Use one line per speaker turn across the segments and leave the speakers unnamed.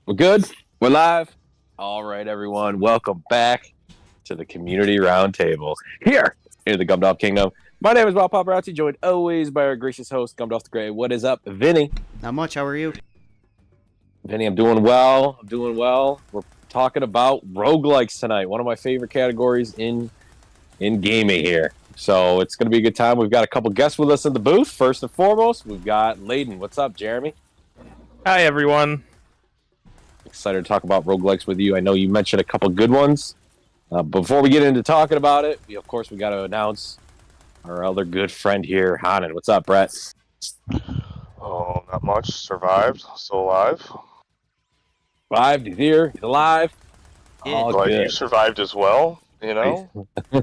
We're good. We're live. All right, everyone. Welcome back to the Community Roundtable here in the Gumdolph Kingdom. My name is Bob Paparazzi, joined always by our gracious host, Gumdolph the Grey. What is up, Vinny?
Not much. How are you?
Vinny, I'm doing well. We're talking about roguelikes tonight, one of my favorite categories in gaming here. So it's going to be a good time. We've got a couple guests with us in the booth. First and foremost, we've got Layden. What's up, Jeremy?
Hi, everyone.
Excited to talk about roguelikes with you. I know you mentioned a couple good ones. Before we get into talking about it, we got to announce our other good friend here, Hanan. What's up, Brett?
Oh, not much. Survived. Still alive.
Survived. He's here. He's alive. All
Glad
good.
you survived as well, you know?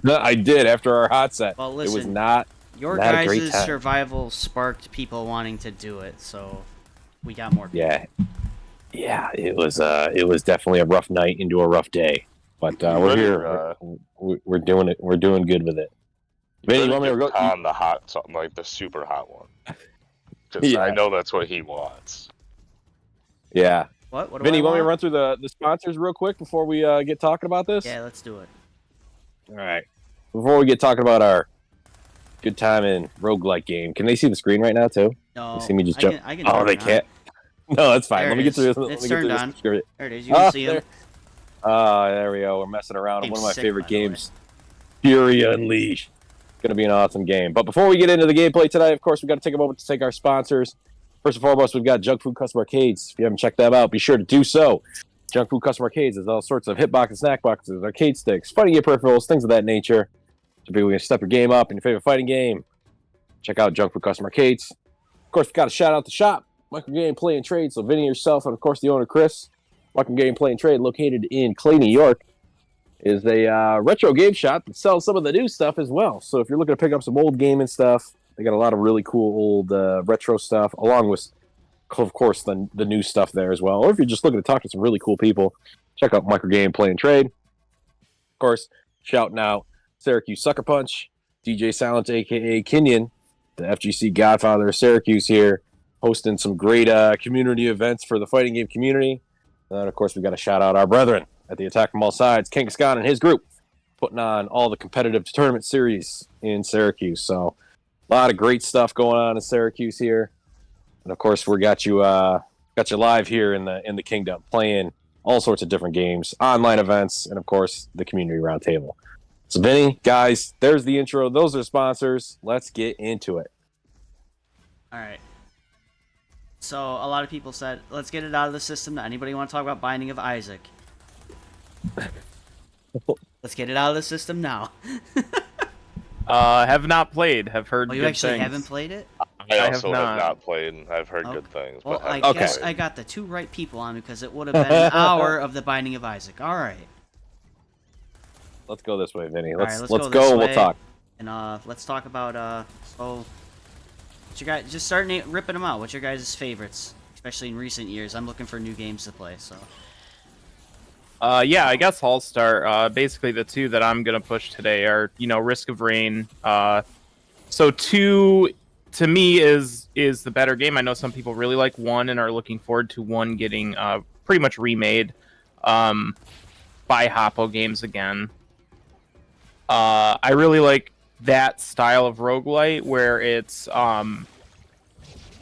I did after our hot set.
Well, listen,
it was not
your
not a great
guys'
time.
survival sparked people wanting to do it, so we got more people.
Yeah. It was definitely a rough night into a rough day, but we're here. We're doing it. We're doing good with it. Vinny, you want me to go
on the hot, something like the super hot one? Because I know that's what he wants.
Yeah.
What?
Vinny, you want me to run through the sponsors real quick before we get talking about this?
Yeah, let's do it.
All right. Before we get talking about our good time in roguelike game, can they see the screen right now too?
No.
They see me just jump.
I can
Oh, they can't. No, that's fine.
There
Let me
it
get through
is.
this.
It's turned on.
There
it is. You can see them.
There we go. We're messing around on
Game's
one of my
sick,
favorite
by the way.
games, Fury Unleashed. Going to be an awesome game. But before we get into the gameplay tonight, of course, we've got to take a moment to thank our sponsors. First and foremost, we've got Junk Food Custom Arcades. If you haven't checked them out, be sure to do so. Junk Food Custom Arcades is all sorts of hitbox and snack boxes, arcade sticks, fighting game peripherals, things of that nature. So if you're going to step your game up in your favorite fighting game, check out Junk Food Custom Arcades. Of course, we've got to shout out the shop, Micro Game Play and Trade. So Vinny, yourself, and of course the owner, Chris. Micro Game Play and Trade, located in Clay, New York, is a retro game shop that sells some of the new stuff as well. So if you're looking to pick up some old gaming stuff, they got a lot of really cool old retro stuff, along with, of course, the new stuff there as well. Or if you're just looking to talk to some really cool people, check out Micro Game Play and Trade. Of course, shouting out Syracuse Sucker Punch, DJ Silent, a.k.a. Kenyon, the FGC godfather of Syracuse here, hosting some great community events for the fighting game community. And, of course, we've got to shout out our brethren at the Attack from All Sides, Kangaskhan and his group, putting on all the competitive tournament series in Syracuse. So a lot of great stuff going on in Syracuse here. And, of course, we got you live here in the Kingdom, playing all sorts of different games, online events, and, of course, the Community Roundtable. So, Vinny, guys, there's the intro. Those are sponsors. Let's get into it.
All right. So a lot of people said, let's get it out of the system. Anybody want to talk about Binding of Isaac? Let's get it out of the system now.
Have not played. Have heard
you
good
actually
things.
haven't played it?
I
have
also have
not.
not played, and I've heard
Oh.
good things.
Well,
But
I
haven't
guess
played.
I got the two right people on because it would have been an hour of the Binding of Isaac. All right.
Let's go this way, Vinny.
All right,
Let's
go
go.
this
We'll
way.
talk.
And let's talk about so what you guys just start ripping them out. What's your guys' favorites, especially in recent years? I'm looking for new games to play. So
Yeah, I guess I'll start. Basically, the two that I'm gonna push today are, Risk of Rain. So 2, to me, is the better game. I know some people really like 1 and are looking forward to 1 getting pretty much remade by Hoppo Games again. I really like that style of roguelite where it's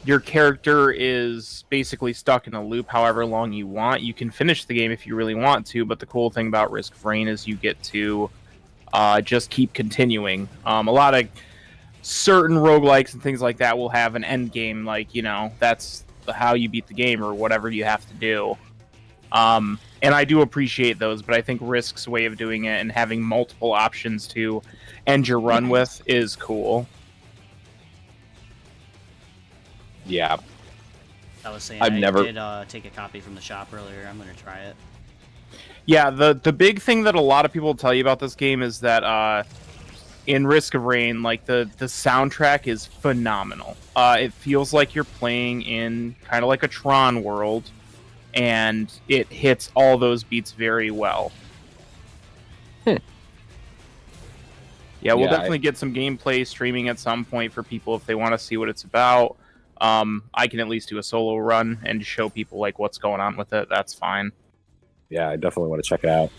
your character is basically stuck in a loop however long you want. You can finish the game if you really want to, but the cool thing about Risk of Rain is you get to just keep continuing. A lot of certain roguelikes and things like that will have an end game, like, that's how you beat the game or whatever you have to do. And I do appreciate those, but I think Risk's way of doing it and having multiple options to end your run with is cool.
Yeah.
I was saying
I've
I
never-
did take a copy from the shop earlier. I'm gonna try it.
Yeah, the big thing that a lot of people tell you about this game is that in Risk of Rain, like the soundtrack is phenomenal. It feels like you're playing in kind of like a Tron world, and it hits all those beats very well. Yeah, we'll definitely get some gameplay streaming at some point for people if they want to see what it's about. I can at least do a solo run and show people like what's going on with it. That's fine.
Yeah, I definitely want to check it out.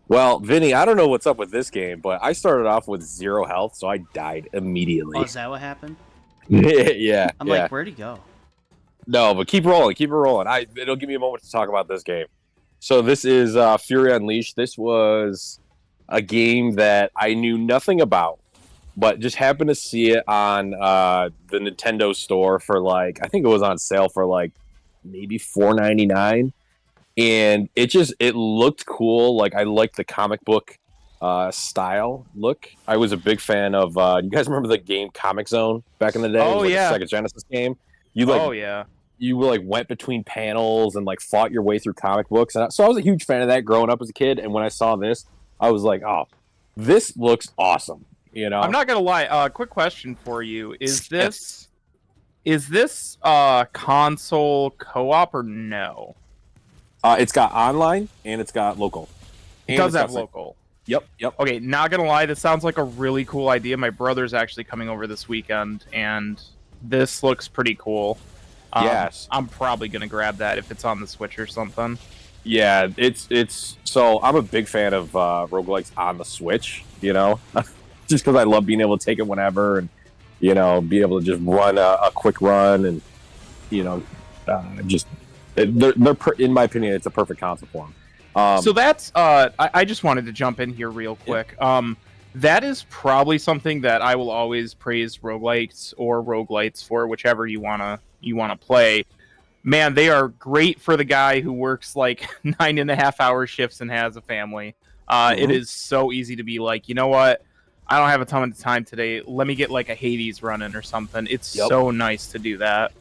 Well, Vinny, I don't know what's up with this game, but I started off with 0 health, so I died immediately.
Oh, is that what happened?
yeah.
I'm
yeah.
like, where'd he go?
No, but keep rolling, keep it rolling. It'll give me a moment to talk about this game. So this is Fury Unleashed. This was a game that I knew nothing about, but just happened to see it on the Nintendo store for like, I think it was on sale for like maybe $4.99. And it looked cool. Like I liked the comic book style look. I was a big fan of. You guys remember the game Comic Zone back in the day?
Oh,
it was
yeah.
a Sega Genesis game. You like,
Oh yeah.
you like went between panels and like fought your way through comic books. And so I was a huge fan of that growing up as a kid. And when I saw this, I was like, oh, this looks awesome. You know,
I'm not gonna lie. Quick question for you: Is this console co-op or no?
It's got online and it's got local.
It does have local.
Yep.
Okay, not gonna lie, this sounds like a really cool idea. My brother's actually coming over this weekend, and this looks pretty cool.
Yes.
I'm probably gonna grab that if it's on the Switch or something.
Yeah, it's so I'm a big fan of roguelikes on the Switch, you know, just because I love being able to take it whenever and, you know, be able to just run a quick run and, you know, they're in my opinion, it's a perfect console for them.
So that's I just wanted to jump in here real quick. Yeah. That is probably something that I will always praise roguelikes or roguelites for, whichever you wanna play. Man, they are great for the guy who works like 9.5-hour shifts and has a family. It is so easy to be like, you know what? I don't have a ton of time today. Let me get like a Hades running or something. It's so nice to do that.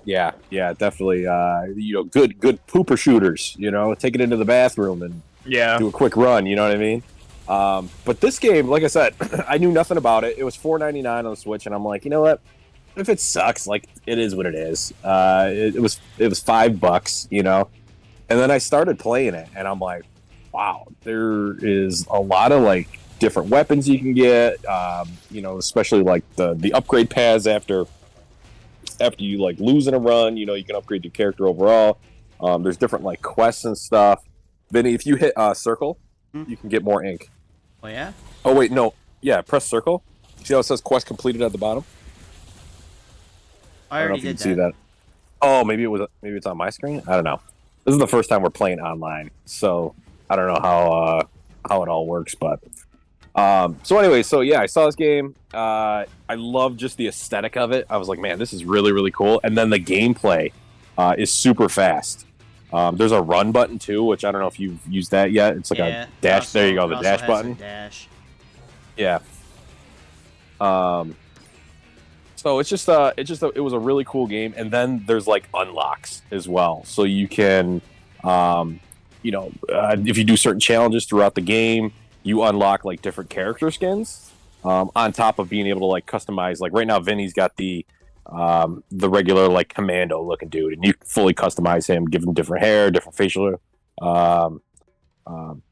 Yeah, definitely. You know, good pooper shooters. You know, take it into the bathroom and do a quick run. You know what I mean? But this game, like I said, I knew nothing about it. It was $4.99 on the Switch, and I'm like, you know what? If it sucks, like it is what it is. It was $5, you know. And then I started playing it, and I'm like, wow, there is a lot of like different weapons you can get. You know, especially like the upgrade paths after you like lose in a run. You know, you can upgrade your character overall. There's different like quests and stuff. Vinny, if you hit circle, you can get more ink.
Oh yeah?
Oh wait, no. Yeah, press circle. See how it says quest completed at the bottom?
I
don't know
already
if you
did
can see that. Oh, maybe it's on my screen. I don't know. This is the first time we're playing online, so I don't know how it all works. But so anyway, so yeah, I saw this game. I love just the aesthetic of it. I was like, man, this is really really cool. And then the gameplay is super fast. There's a run button too, which I don't know if you've used that yet. It's like a dash. There you go, the dash button.
Dash.
Yeah. So it was a really cool game, and then there's like unlocks as well. So you can, you know, if you do certain challenges throughout the game, you unlock like different character skins. On top of being able to like customize, like right now, Vinny's got the regular like commando looking dude, and you can fully customize him, give him different hair, different facial,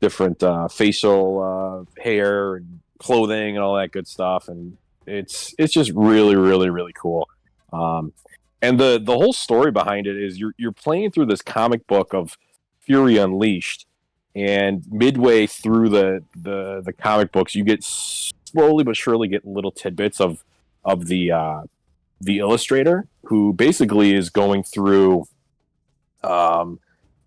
different facial hair and clothing and all that good stuff, and it's just really really really cool. And the whole story behind it is you're playing through this comic book of Fury Unleashed, and midway through the comic books, you get slowly but surely get little tidbits of the illustrator, who basically is going through a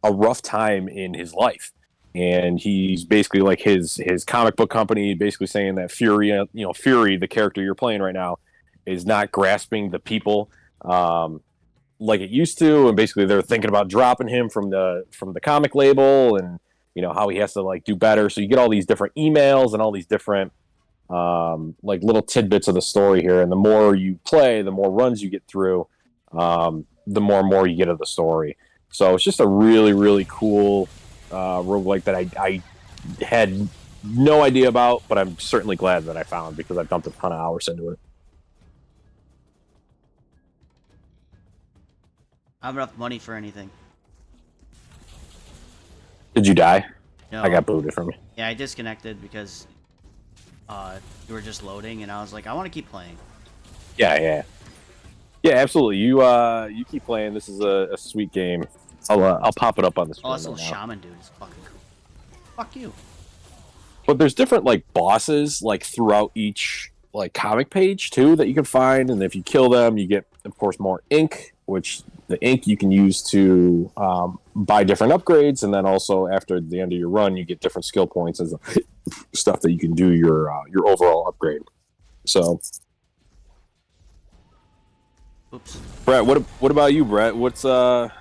rough time in his life. And he's basically like his comic book company basically saying that Fury, the character you're playing right now, is not grasping the people like it used to. And basically they're thinking about dropping him from the comic label, and you know how he has to like do better. So you get all these different emails and all these different like little tidbits of the story here. And the more you play, the more runs you get through, the more and more you get of the story. So it's just a really really cool roguelike that I had no idea about, but I'm certainly glad that I found, because I've dumped a ton of hours into it.
I have enough money for anything.
Did you die?
No.
I got booted from you.
Yeah, I disconnected because you were just loading, and I was like, I want to keep playing.
Yeah. Yeah, absolutely. You keep playing. This is a sweet game. I'll pop it up on the screen
Oh, this
right
little
now.
shaman dude is fucking cool. Fuck you.
But there's different like bosses like throughout each like comic page too that you can find, and if you kill them, you get of course more ink, which the ink you can use to buy different upgrades, and then also after the end of your run, you get different skill points as stuff that you can do your overall upgrade. So,
Oops.
Brett, what about you, Brett? What's one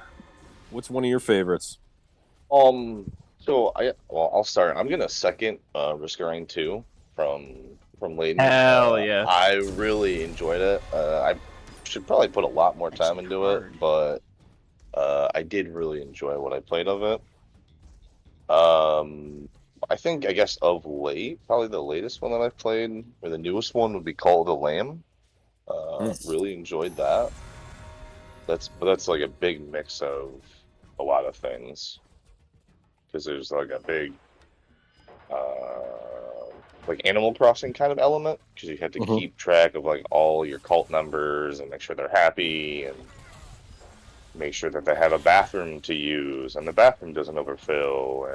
of your favorites?
I'll start. I'm gonna second Risk of Rain 2 from Layden.
Hell yeah.
I really enjoyed it. I should probably put a lot more time
Actually
into
hard.
it, but I did really enjoy what I played of it. I guess of late, probably the latest one that I've played, or the newest one would be Call of the Lamb. Really enjoyed that. That's like a big mix of a lot of things. Because there's like a big like Animal Crossing kind of element, because you have to keep track of like all your cult members and make sure they're happy and make sure that they have a bathroom to use and the bathroom doesn't overfill,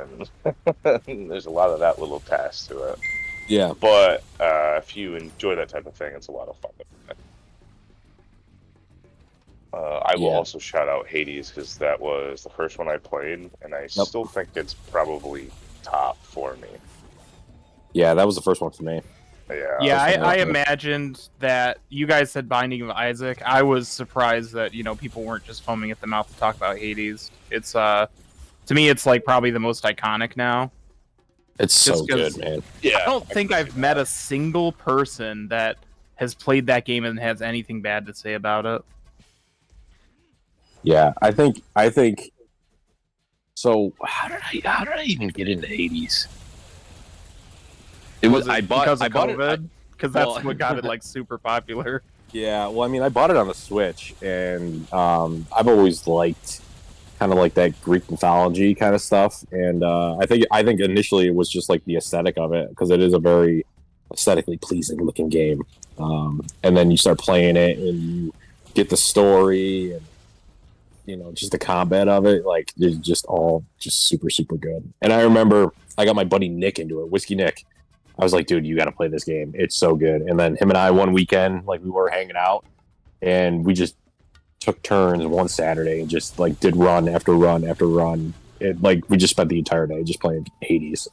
and there's a lot of that little task to it.
Yeah.
But if you enjoy that type of thing, it's a lot of fun. I will also shout out Hades, because that was the first one I played, and I still think it's probably top for me.
Yeah, that was the first one for me.
Yeah, I imagined that you guys said Binding of Isaac. I was surprised that, people weren't just foaming at the mouth to talk about Hades. It's to me, it's like probably the most iconic now.
It's so good, man.
Yeah, I don't think I've met a single person that has played that game and has anything bad to say about it.
Yeah, I think. So how did I even get into Hades?
I bought it because that's what got it like super popular.
Yeah, well, I mean, I bought it on the Switch, and I've always liked kind of like that Greek mythology kind of stuff, and I think initially it was just like the aesthetic of it, because it is a very aesthetically pleasing looking game, and then you start playing it and you get the story and just the combat of it, like it's just all just super super good. And I remember I got my buddy Nick into it, Whiskey Nick. I was like, dude, you got to play this game. It's so good. And then him and I one weekend, like we were hanging out, and we just took turns one Saturday and just like did run after run after run. Like we just spent the entire day just playing Hades.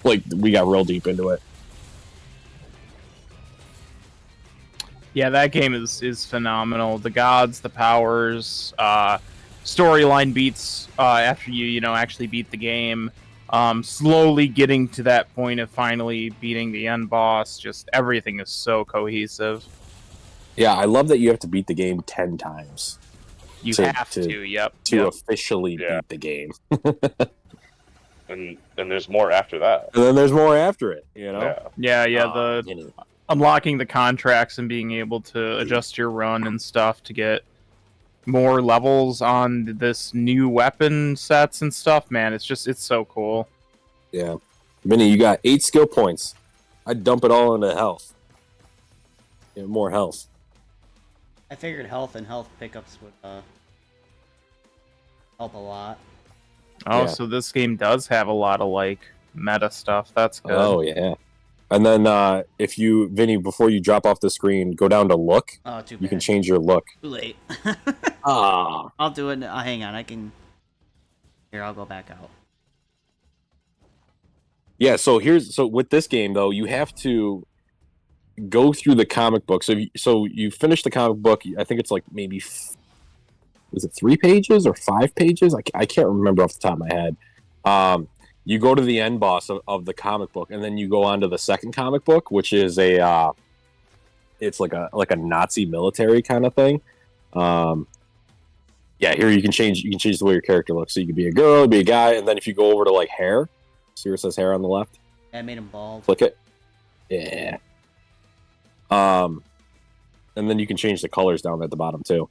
Like we got real deep into it.
Yeah, that game is phenomenal. The gods, the powers, storyline beats after you actually beat the game. Slowly getting to that point of finally beating the end boss. Just everything is so cohesive.
Yeah, I love that you have to beat the game 10 times.
You have to, yep.
To officially beat the game.
and there's more after that.
And then there's more after it,
Yeah. Unlocking the contracts and being able to adjust your run and stuff to get more levels on this new weapon sets and stuff, man. It's so cool.
Yeah. Vinny, you got 8 skill points. I'd dump it all into health. More health.
I figured health and health pickups would help a lot.
Oh, so this game does have a lot of like meta stuff. That's good.
Oh yeah. And then if you, Vinny, before you drop off the screen, go down to look.
Oh, too bad.
You can change your look.
Too late.
Ah.
I'll do it. Hang on. Here, I'll go back out.
Yeah, so with this game though, you have to go through the comic book. So you finish the comic book. I think it's like maybe is it 3 pages or 5 pages? I can't remember off the top of my head. You go to the end boss of the comic book, and then you go on to the second comic book, which is it's like a Nazi military kind of thing. Yeah, here you can change the way your character looks. So you could be a girl, be a guy, and then if you go over to like hair, see where it says hair on the left?
I made him bald.
Click it. Yeah. And then you can change the colors down at the bottom too.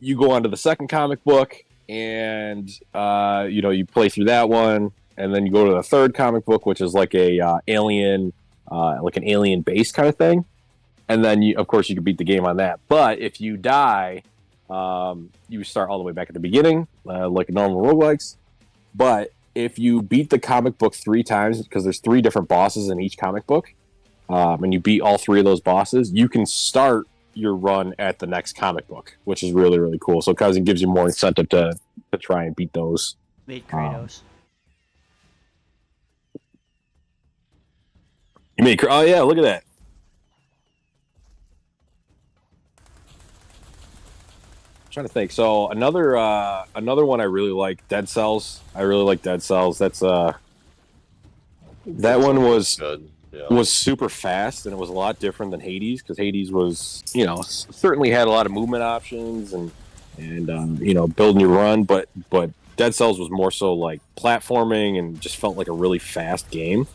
You go on to the second comic book, and you play through that one, and then you go to the third comic book, which is like a alien, like an alien base kind of thing. and then of course you can beat the game on that. But if you die, you start all the way back at the beginning, like a normal roguelikes. But if you beat the comic book 3 times, because there's 3 different bosses in each comic book, and you beat all 3 of those bosses, you can start your run at the next comic book, which is really, really cool. So it gives you more incentive to try and beat those.
Made Kratos.
You made, oh yeah, look at that. I'm trying to think. So another one I really like, Dead Cells. I really like Dead Cells. That's that one was
good. Yeah.
Was super fast, and it was a lot different than Hades, because Hades was, certainly had a lot of movement options and building your run, but Dead Cells was more so like platforming and just felt like a really fast game.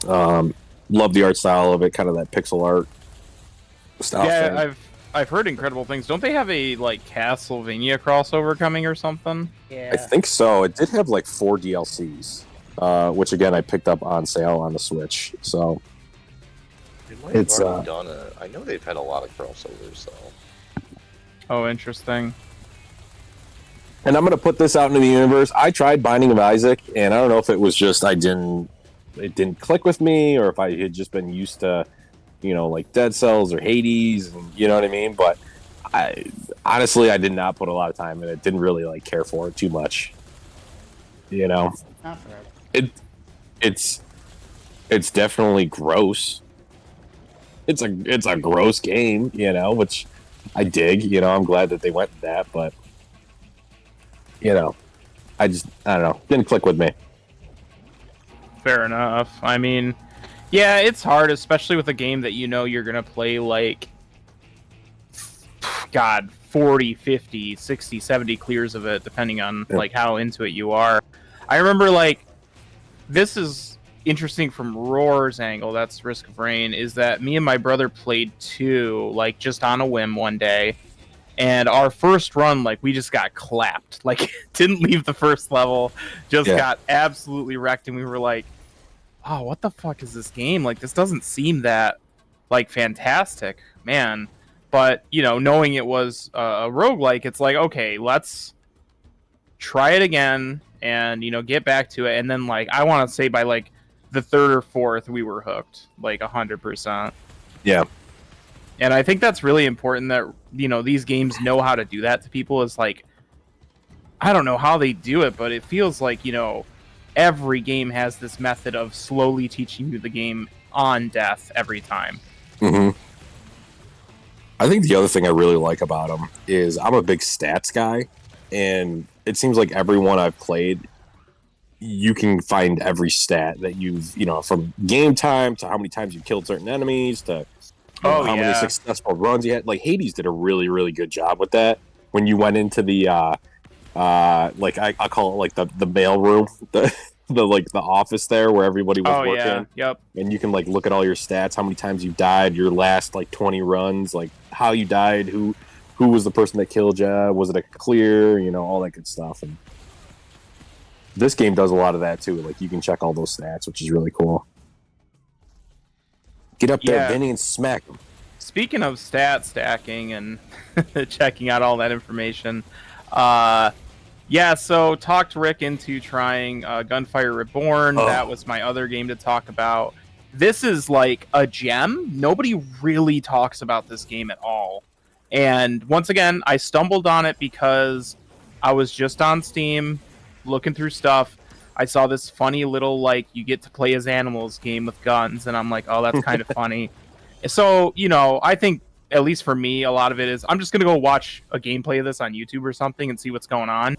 Love the art style of it, kind of that pixel art style.
Yeah,
thing.
I've heard incredible things. Don't they have a like Castlevania crossover coming or something?
Yeah.
I think so. It did have like 4 DLCs, which again I picked up on sale on the Switch. So
They might have already done it. I know they've had a lot of crossovers though.
Oh, interesting.
And I'm going to put this out into the universe. I tried Binding of Isaac, and I don't know if it was just it didn't click with me, or if I had just been used to, like Dead Cells or Hades, and you know what I mean? But honestly, I did not put a lot of time in it. Didn't really like care for it too much.
Not forever.
It's definitely gross. It's a gross game, which I dig. I'm glad that they went with that, but I don't know, didn't click with me.
Fair enough. I mean, yeah, it's hard, especially with a game that you're going to play like, God, 40, 50, 60, 70 clears of it, depending on like how into it you are. I remember like, this is interesting from Roar's angle, that's Risk of Rain, is that me and my brother played 2, like just on a whim one day. And our first run, like, we just got clapped. Like, didn't leave the first level, just got absolutely wrecked. And we were like, oh, what the fuck is this game? Like, this doesn't seem that, like, fantastic, man. But, knowing it was a roguelike, it's like, okay, let's try it again and, get back to it. And then, like, I want to say by, like, the 3rd or 4th, we were hooked, like, 100%.
Yeah.
And I think that's really important that, these games know how to do that to people. Is like, I don't know how they do it, but it feels like, every game has this method of slowly teaching you the game on death every time.
Mm-hmm. I think the other thing I really like about them is I'm a big stats guy, and it seems like everyone I've played, you can find every stat that you've, from game time to how many times you killed certain enemies to how many successful runs you had. Like Hades did a really, really good job with that. When you went into the like I call it like the mail room, the like the office there where everybody was working.
Yeah. Yep.
And you can like look at all your stats, how many times you died, your last like 20 runs, like how you died, who was the person that killed you, was it a clear, all that good stuff. And this game does a lot of that too. Like you can check all those stats, which is really cool. Get up there, Vinny, and smack him.
Speaking of stat stacking and checking out all that information, so talked Rick into trying Gunfire Reborn.
Oh.
That was my other game to talk about. This is like a gem. Nobody really talks about this game at all. And once again, I stumbled on it because I was just on Steam looking through stuff. I saw this funny little, like, you get to play as animals game with guns, and I'm like, oh, that's kind of funny. So, I think, at least for me, a lot of it is, I'm just going to go watch a gameplay of this on YouTube or something and see what's going on.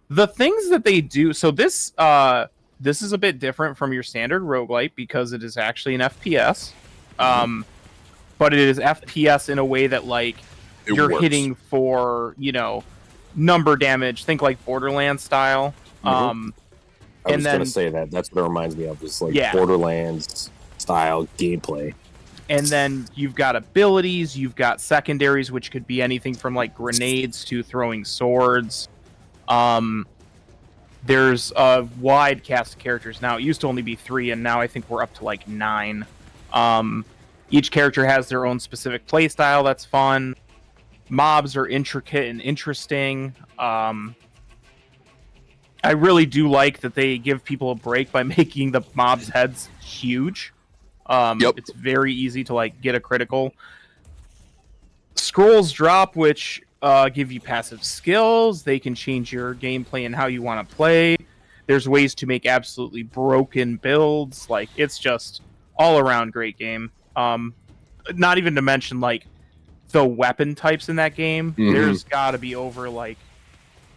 The things that they do, so this is a bit different from your standard roguelite because it is actually an FPS. But it is FPS in a way that, like, you're
works.
hitting for, number damage. Think like Borderlands style.
Mm-hmm. I was going to say that's what it reminds me of, is like Borderlands style gameplay.
And then you've got abilities, you've got secondaries, which could be anything from like grenades to throwing swords. There's a wide cast of characters now. It used to only be 3, and now I think we're up to like 9. Each character has their own specific playstyle that's fun. Mobs are intricate and interesting. I really do like that they give people a break by making the mobs' heads huge.
Yep.
It's very easy to like get a critical. Scrolls drop, which give you passive skills. They can change your gameplay and how you want to play. There's ways to make absolutely broken builds. Like, it's just all around great game. Not even to mention like the weapon types in that game.
Mhm.
There's got to be over like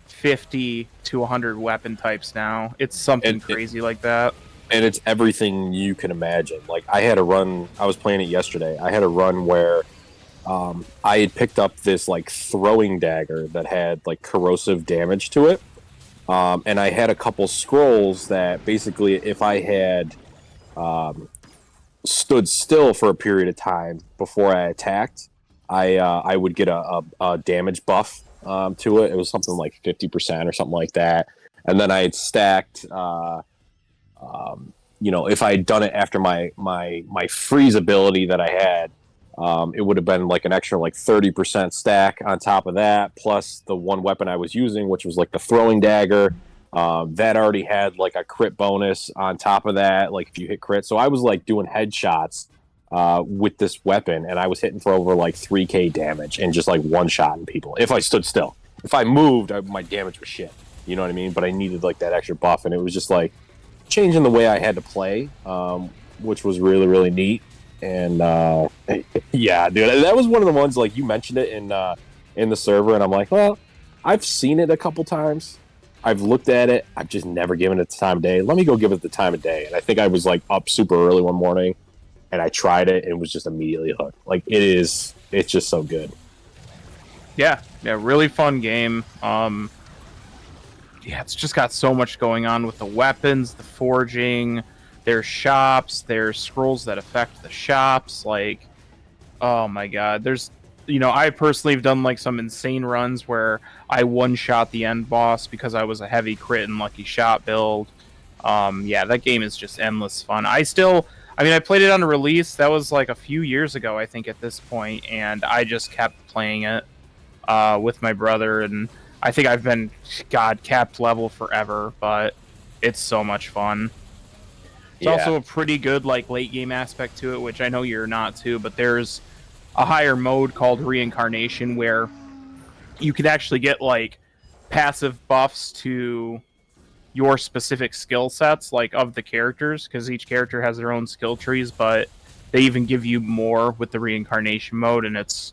50 to 100 weapon types now. It's something crazy like that.
And it's everything you can imagine. Like, I had a run, I was playing it yesterday. I had a run where I had picked up this like throwing dagger that had like corrosive damage to it. And I had a couple scrolls that basically, if I had stood still for a period of time before I attacked, I would get a damage buff to it. It was something like 50% or something like that. And then I had stacked, if I had done it after my freeze ability that I had, it would have been like an extra like 30% stack on top of that, plus the one weapon I was using, which was like the throwing dagger. That already had like a crit bonus on top of that, like if you hit crit. So I was like doing headshots with this weapon, and I was hitting for over like 3k damage and just like one-shotting people if I stood still. If I moved, my damage was shit. You know what I mean? But I needed like that extra buff, and it was just like changing the way I had to play, which was really, really neat. And yeah, dude, that was one of the ones, like, you mentioned it in the server, and I'm like, well, I've seen it a couple times. I've looked at it. I've just never given it the time of day. Let me go give it the time of day. And I think I was like up super early one morning, and I tried it and was just immediately hooked. Like, it's just so good.
Yeah, really fun game. Yeah, it's just got so much going on with the weapons, the forging. There's shops, there's scrolls that affect the shops. Like, oh my god, there's, I personally have done like some insane runs where I one-shot the end boss because I was a heavy crit and lucky shot build. Yeah, that game is just endless fun. I played it on a release. That was like a few years ago, I think, at this point, and I just kept playing it with my brother, and I think I've been, capped level forever, but it's so much fun. It's also a pretty good like late game aspect to it, which I know you're not too, but there's a higher mode called Reincarnation where you could actually get like passive buffs to your specific skill sets, like of the characters, because each character has their own skill trees, but they even give you more with the Reincarnation mode, and it's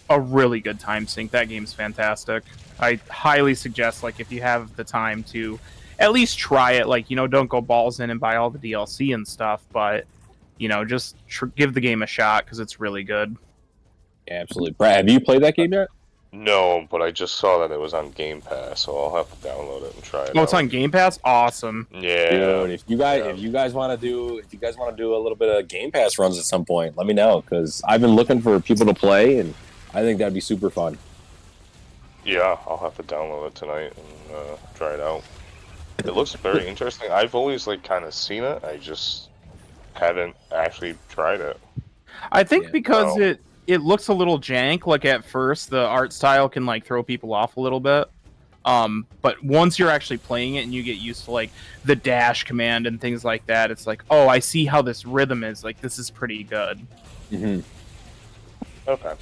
a really good time sink. That game's fantastic. I highly suggest, like, if you have the time to at least try it. Like, don't go balls in and buy all the DLC and stuff, but just give the game a shot because it's really good.
Yeah, absolutely. Brad, have you played that game yet?
No, but I just saw that it was on Game Pass, so I'll have to download it and try it.
Oh, it's on Game Pass? Awesome.
Yeah.
Dude, if you guys want to do a little bit of Game Pass runs at some point, let me know, because I've been looking for people to play, and I think that'd be super fun.
Yeah, I'll have to download it tonight and try it out. It looks very interesting. I've always kind of seen it. I just haven't actually tried it.
I think because it looks a little jank. Like, at first, the art style can throw people off a little bit. But once you're actually playing it and you get used to the dash command and things like that, it's like, oh, I see how this rhythm is. This is pretty good.
Mm-hmm.
Okay.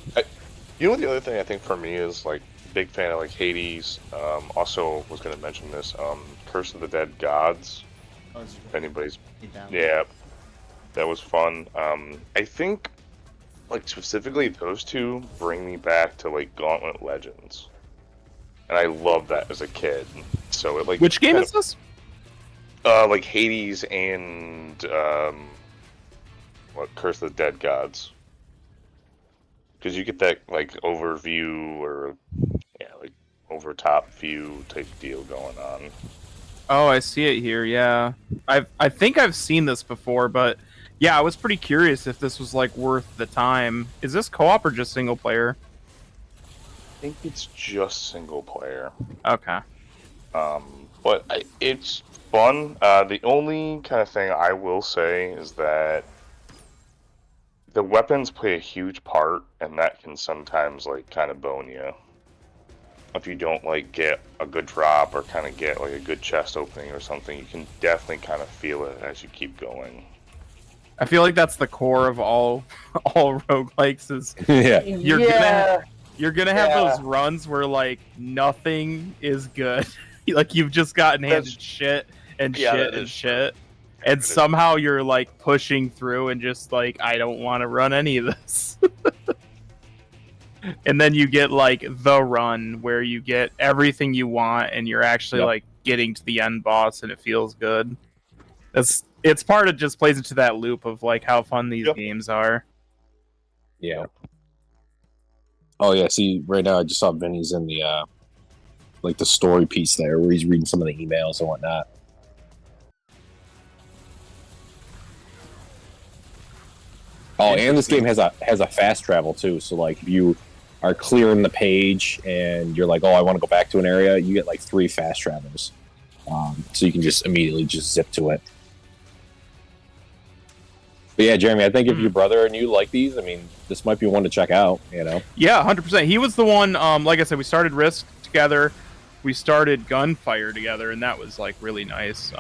You know what the other thing I think for me is big fan of Hades. Also was going to mention this. Curse of the Dead Gods. If anybody's, yeah, that was fun. I think specifically those two bring me back to Gauntlet Legends, and I loved that as a kid. So it
which game is this?
Hades and Curse of the Dead Gods. Because you get that overview or over top view type deal going on.
Oh, I see it here. Yeah, I think I've seen this before, but yeah, I was pretty curious if this was worth the time. Is this co-op or just single player?
I think it's just single player.
Okay.
But it's fun. The only kind of thing I will say is that the weapons play a huge part, and that can sometimes like kind of bone you if you don't like get a good drop or kind of get like a good chest opening or something. You can definitely kind of feel it as you keep going.
I feel like that's the core of all roguelikes is
Yeah.
you're gonna have those runs where like nothing is good. Like you've just gotten handed shit and shit and shit. And somehow you're like pushing through and just like, I don't want to run any of this. And then you get like the run where you get everything you want and you're actually like getting to the end boss and it feels good. It's part of just plays into that loop of like how fun these games are.
Yeah. Oh yeah, see right now I just saw Vinny's in the like the story piece there where he's reading some of the emails and whatnot. Oh, and this game has a fast travel too. So like if you are clearing the page and you're like, oh, I want to go back to an area, you get like 3 fast travels. So you can just immediately just zip to it. But yeah, Jeremy, I think if your brother and you like these, I mean, this might be one to check out, you know?
Yeah, 100%. He was the one, like I said, we started Risk together. We started Gunfire together, and that was, like, really nice.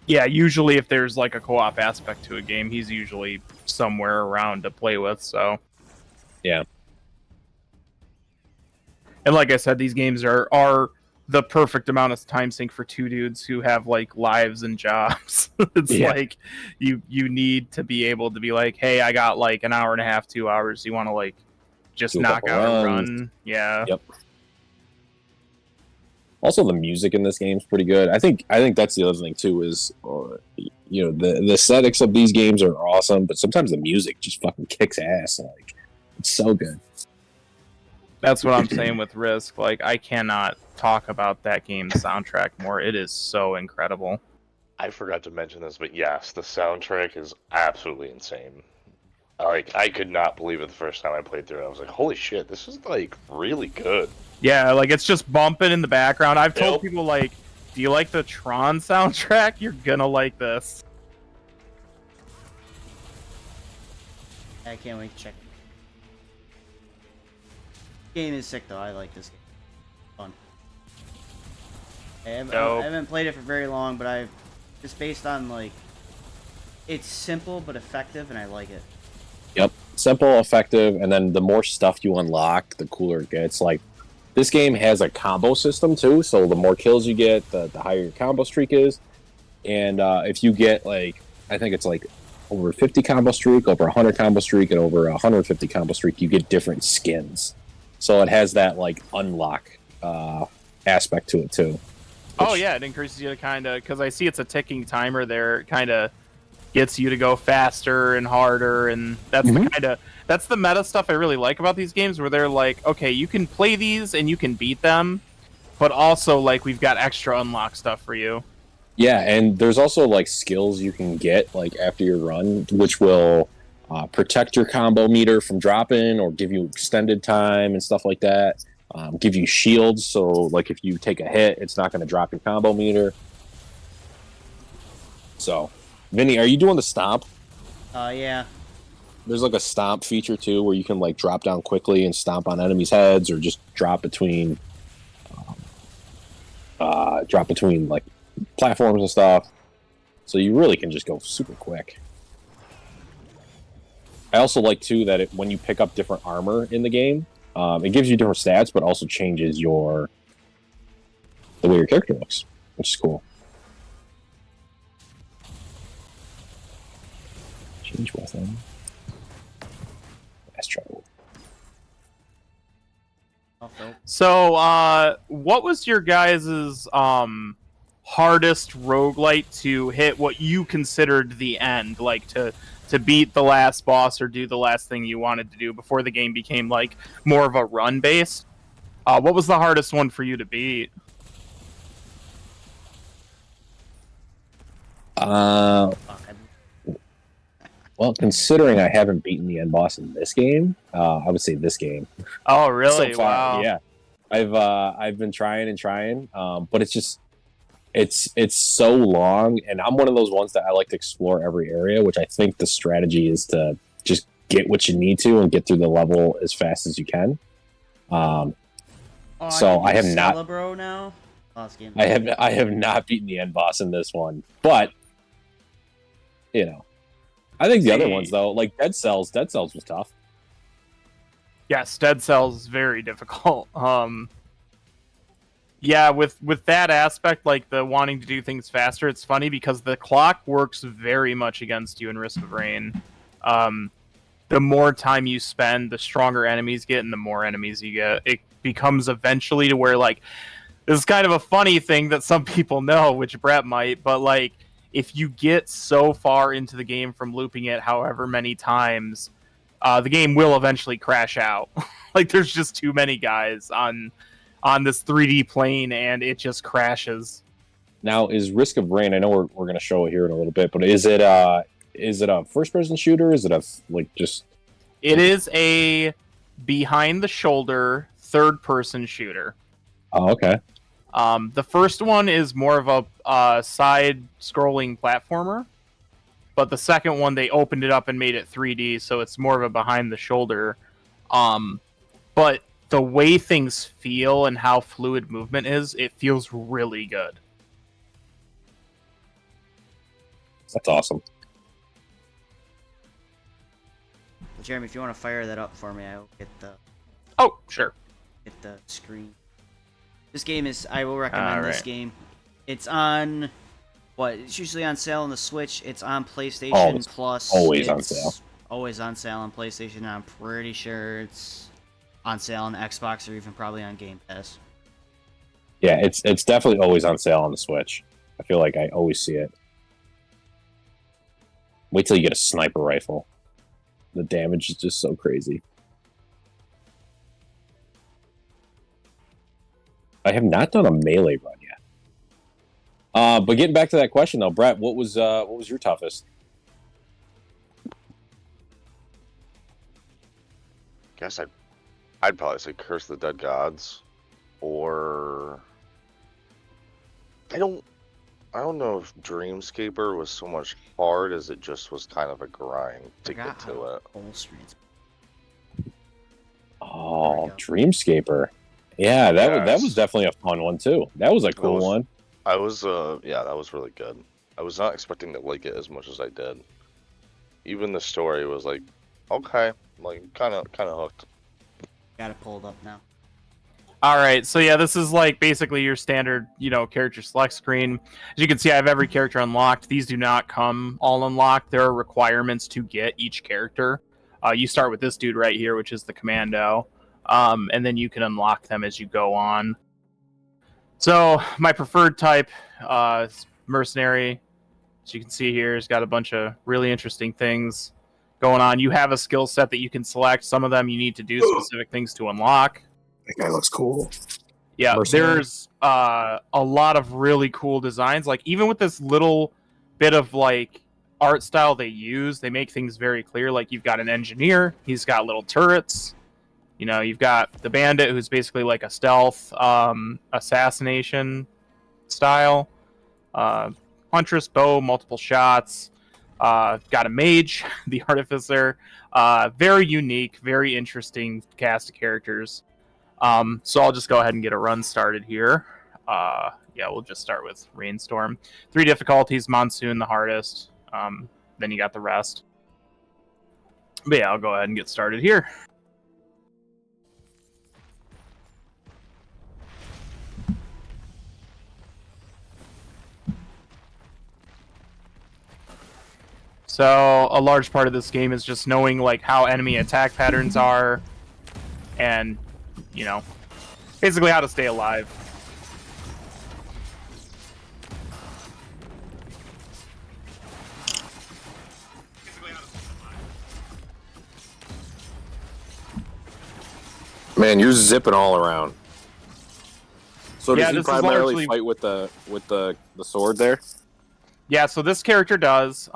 Yeah, usually if there's, like, a co-op aspect to a game, he's usually somewhere around to play with, so...
Yeah.
And like I said, these games are the perfect amount of time sink for 2 dudes who have like lives and jobs. It's like you need to be able to be like, hey, I got like an hour and a half, 2 hours. You want to like just knock out a run? Yeah.
Yep. Also, the music in this game is pretty good. I think that's the other thing too. Is you know the aesthetics of these games are awesome, but sometimes the music just fucking kicks ass. Like it's so good.
That's what I'm saying with Risk. Like, I cannot talk about that game's soundtrack more. It is so incredible.
I forgot to mention this, but yes, the soundtrack is absolutely insane. Like, I could not believe it the first time I played through it. I was like, holy shit, this is, like, really good.
Yeah, like, it's just bumping in the background. I've told people, like, do you like the Tron soundtrack? You're gonna like this.
I can't wait to check. Game is sick though. I like this game. Fun. I haven't played it for very long, but I've just based on like it's simple but effective, and I like it.
Yep, simple, effective, and then the more stuff you unlock, the cooler it gets. Like this game has a combo system too, so the more kills you get, the higher your combo streak is. And if you get like, I think it's like over 50 combo streak, over 100 combo streak, and over 150 combo streak, you get different skins. So it has that like unlock aspect to it too.
Oh yeah, it increases you to kind of, because I see it's a ticking timer there. It kind of gets you to go faster and harder, and that's that's the meta stuff I really like about these games, where they're like, okay, you can play these and you can beat them, but also like we've got extra unlock stuff for you.
Yeah, and there's also like skills you can get like after your run, which will protect your combo meter from dropping or give you extended time and stuff like that. Give you shields, so like if you take a hit, it's not going to drop your combo meter. So, Vinny, are you doing the stomp?
Yeah.
There's like a stomp feature too, where you can like drop down quickly and stomp on enemies' heads, or just drop between like platforms and stuff. So you really can just go super quick. I also like too that when you pick up different armor in the game, it gives you different stats, but also changes the way your character looks, which is cool. Change weapon. Fast travel.
So, what was your guys' hardest roguelite to hit what you considered the end, like to beat the last boss or do the last thing you wanted to do before the game became like more of a run based? What was the hardest one for you to beat?
Well, considering I haven't beaten the end boss in this game, I would say this game.
Oh, really?
So far,
wow.
Yeah, I've been trying and trying, but it's just it's so long, and I'm one of those ones that I like to explore every area, which I think the strategy is to just get what you need to and get through the level as fast as you can. So I have not.
Celebro now. Last game.
I have not beaten the end boss in this one, but you know, I think the other ones though, like Dead Cells was tough.
Yes, Dead Cells is very difficult. Yeah, with that aspect, like the wanting to do things faster, it's funny because the clock works very much against you in Risk of Rain. The more time you spend, the stronger enemies get, and the more enemies you get. It becomes eventually to where, like, this is kind of a funny thing that some people know, which Brett might, but, like, if you get so far into the game from looping it however many times, the game will eventually crash out. Like, there's just too many guys on this 3D plane, and it just crashes.
Now, is Risk of Rain? I know we're going to show it here in a little bit, but is it a first-person shooter? Is it just?
It is a behind-the-shoulder third-person shooter.
Oh, okay.
The first one is more of a side-scrolling platformer, but the second one they opened it up and made it 3D, so it's more of a behind-the-shoulder. But the way things feel and how fluid movement is, it feels really good.
That's awesome.
Jeremy, if you want to fire that up for me, I'll get the.
Oh, sure.
Get the screen. This game is. I will recommend this game. It's on. What? It's usually on sale on the Switch. It's on PlayStation Plus.
Always on sale.
Always on sale on PlayStation. And I'm pretty sure it's on sale on Xbox or even probably on Game Pass.
Yeah, it's definitely always on sale on the Switch. I feel like I always see it. Wait till you get a sniper rifle. The damage is just so crazy. I have not done a melee run yet. But getting back to that question though, Brett, what was your toughest?
Guess I'd probably say Curse of the Dead Gods, or I don't know if Dreamscaper was so much hard as it just was kind of a grind to get to it.
Oh, Dreamscaper. Yeah, that was definitely a fun one too. That was a cool one.
That was really good. I was not expecting to like it as much as I did. Even the story was like, okay, like kind of hooked.
Got it pulled up now.
All right, so yeah, this is like basically your standard, character select screen. As you can see, I have every character unlocked. These do not come all unlocked. There are requirements to get each character. You start with this dude right here, which is the Commando, and then you can unlock them as you go on. So my preferred type is Mercenary. As you can see here, it's got a bunch of really interesting things going on. You have a skill set that you can select. Some of them you need to do specific things to unlock.
That guy looks cool.
Yeah, there's a lot of really cool designs. Like, even with this little bit of, like, art style they use, they make things very clear. Like, you've got an engineer. He's got little turrets. You've got the bandit, who's basically like a stealth assassination style. Huntress, bow, multiple shots. Got a mage, the artificer. Very unique, very interesting cast of characters. So I'll just go ahead and get a run started here. Yeah, we'll just start with Rainstorm. 3 difficulties, Monsoon the hardest. Then you got the rest. But yeah, I'll go ahead and get started here. So a large part of this game is just knowing like how enemy attack patterns are, and basically how to stay alive.
Man, you're zipping all around. So does he primarily
largely
fight with the sword there?
Yeah, so this character does.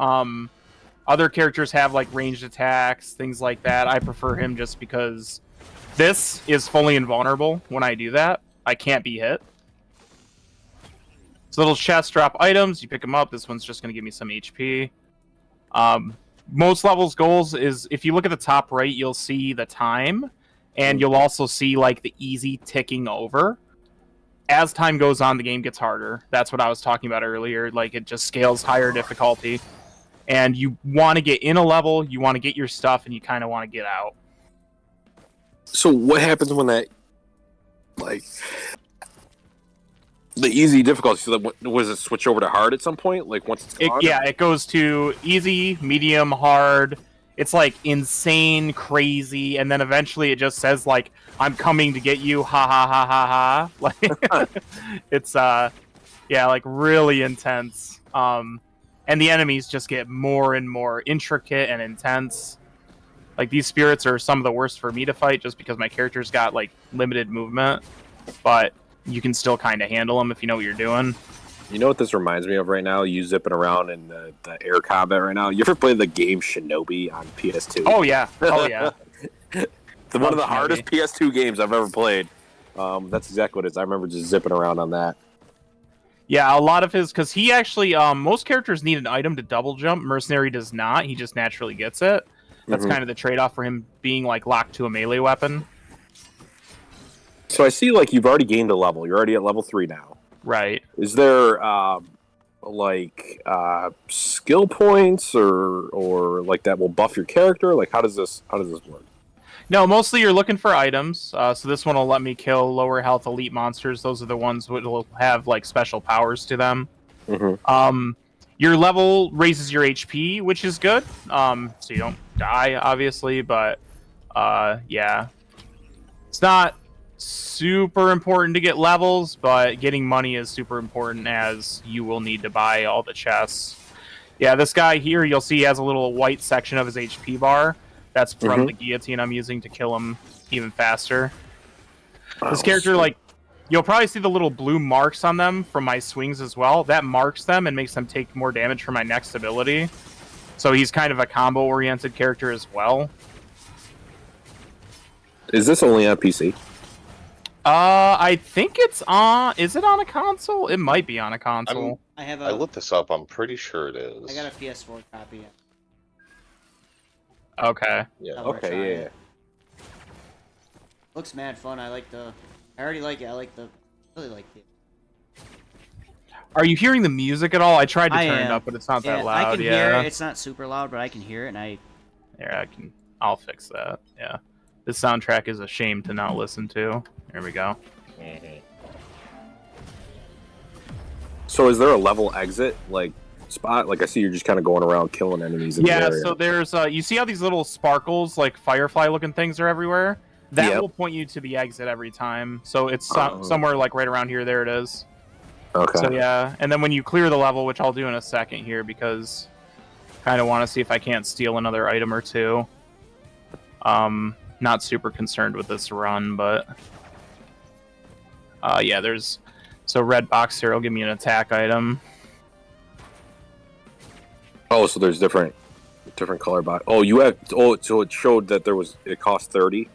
Other characters have like ranged attacks, things like that. I prefer him just because this is fully invulnerable when I do that. I can't be hit. So little chests drop items. You pick them up. This one's just going to give me some HP. Most levels goals is if you look at the top right, you'll see the time, and you'll also see like the easy ticking over. As time goes on, the game gets harder. That's what I was talking about earlier. Like it just scales higher difficulty, and you want to get in a level, you want to get your stuff, and you kind of want to get out.
So what happens when that, like, the easy difficulty? So was it switch over to hard at some point? Like once it's gone?
Yeah, it goes to easy, medium, hard. It's like insane, crazy, and then eventually it just says like, "I'm coming to get you." Ha ha ha ha ha. Like it's yeah, like really intense. And the enemies just get more and more intricate and intense. Like these spirits are some of the worst for me to fight, just because my character's got like limited movement, but you can still kind of handle them if you know what you're doing.
You know what this reminds me of right now? You zipping around in the air combat right now. You ever play the game Shinobi on PS2?
Oh yeah, oh yeah.
One of the hardest PS2 games I've ever played. That's exactly what it is. I remember just zipping around on that.
Yeah, a lot of his, because he actually, most characters need an item to double jump. Mercenary does not. He just naturally gets it. That's kind of the trade-off for him being like locked to a melee weapon.
So I see like you've already gained a level. You're already at level 3 now.
Right.
Is there skill points or like that will buff your character? Like how does this work?
No, mostly you're looking for items. So this one will let me kill lower health elite monsters. Those are the ones that will have like special powers to them. Your level raises your HP, which is good. So you don't die, obviously, but yeah, it's not super important to get levels, but getting money is super important, as you will need to buy all the chests. Yeah, this guy here, you'll see he has a little white section of his HP bar. That's from the guillotine I'm using to kill him even faster. This character, like, you'll probably see the little blue marks on them from my swings as well. That marks them and makes them take more damage for my next ability. So he's kind of a combo-oriented character as well.
Is this only on PC?
I think it's on... Is it on a console? It might be on a console.
I looked this up. I'm pretty sure it is.
I got a PS4 copy.
Okay.
Yeah.
Okay, yeah.
Looks mad fun. I already like it. Really like it.
Are you hearing the music at all? I tried to turn it up, but it's not that loud.
I can hear it. It's not super loud, but I can hear it, and
Yeah, I'll fix that. Yeah. This soundtrack is a shame to not listen to. There we go.
So is there a level exit like spot? Like I see you're just kind of going around killing enemies in the area.
So there's you see how these little sparkles, like firefly looking things, are everywhere? That will point you to the exit every time. So it's somewhere like right around here. There it is.
Okay.
So yeah, and then when you clear the level, which I'll do in a second here, because I kind of want to see if I can't steal another item or two. Not super concerned with this run, but yeah, there's red box here will give me an attack item.
Oh, so there's different color box. Oh, you have. Oh, so it showed that it cost $30.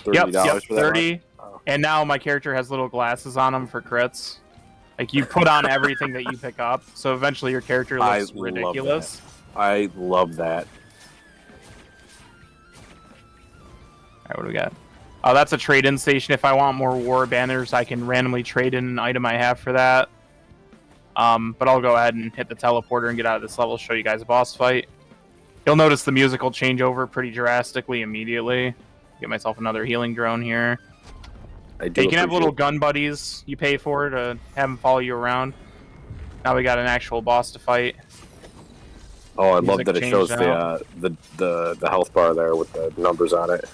Yep,
for that
30. Oh. And now my character has little glasses on him for crits. Like you put on everything that you pick up, so eventually your character looks ridiculous.
I love that.
All right, what do we got? Oh, that's a trade-in station. If I want more war banners, I can randomly trade in an item I have for that. But I'll go ahead and hit the teleporter and get out of this level, show you guys a boss fight. You'll notice the music will change over pretty drastically immediately. Get myself another healing drone here. You can have little gun buddies you pay for to have them follow you around. Now we got an actual boss to fight.
Oh, I love that it shows the health bar there with the numbers on it.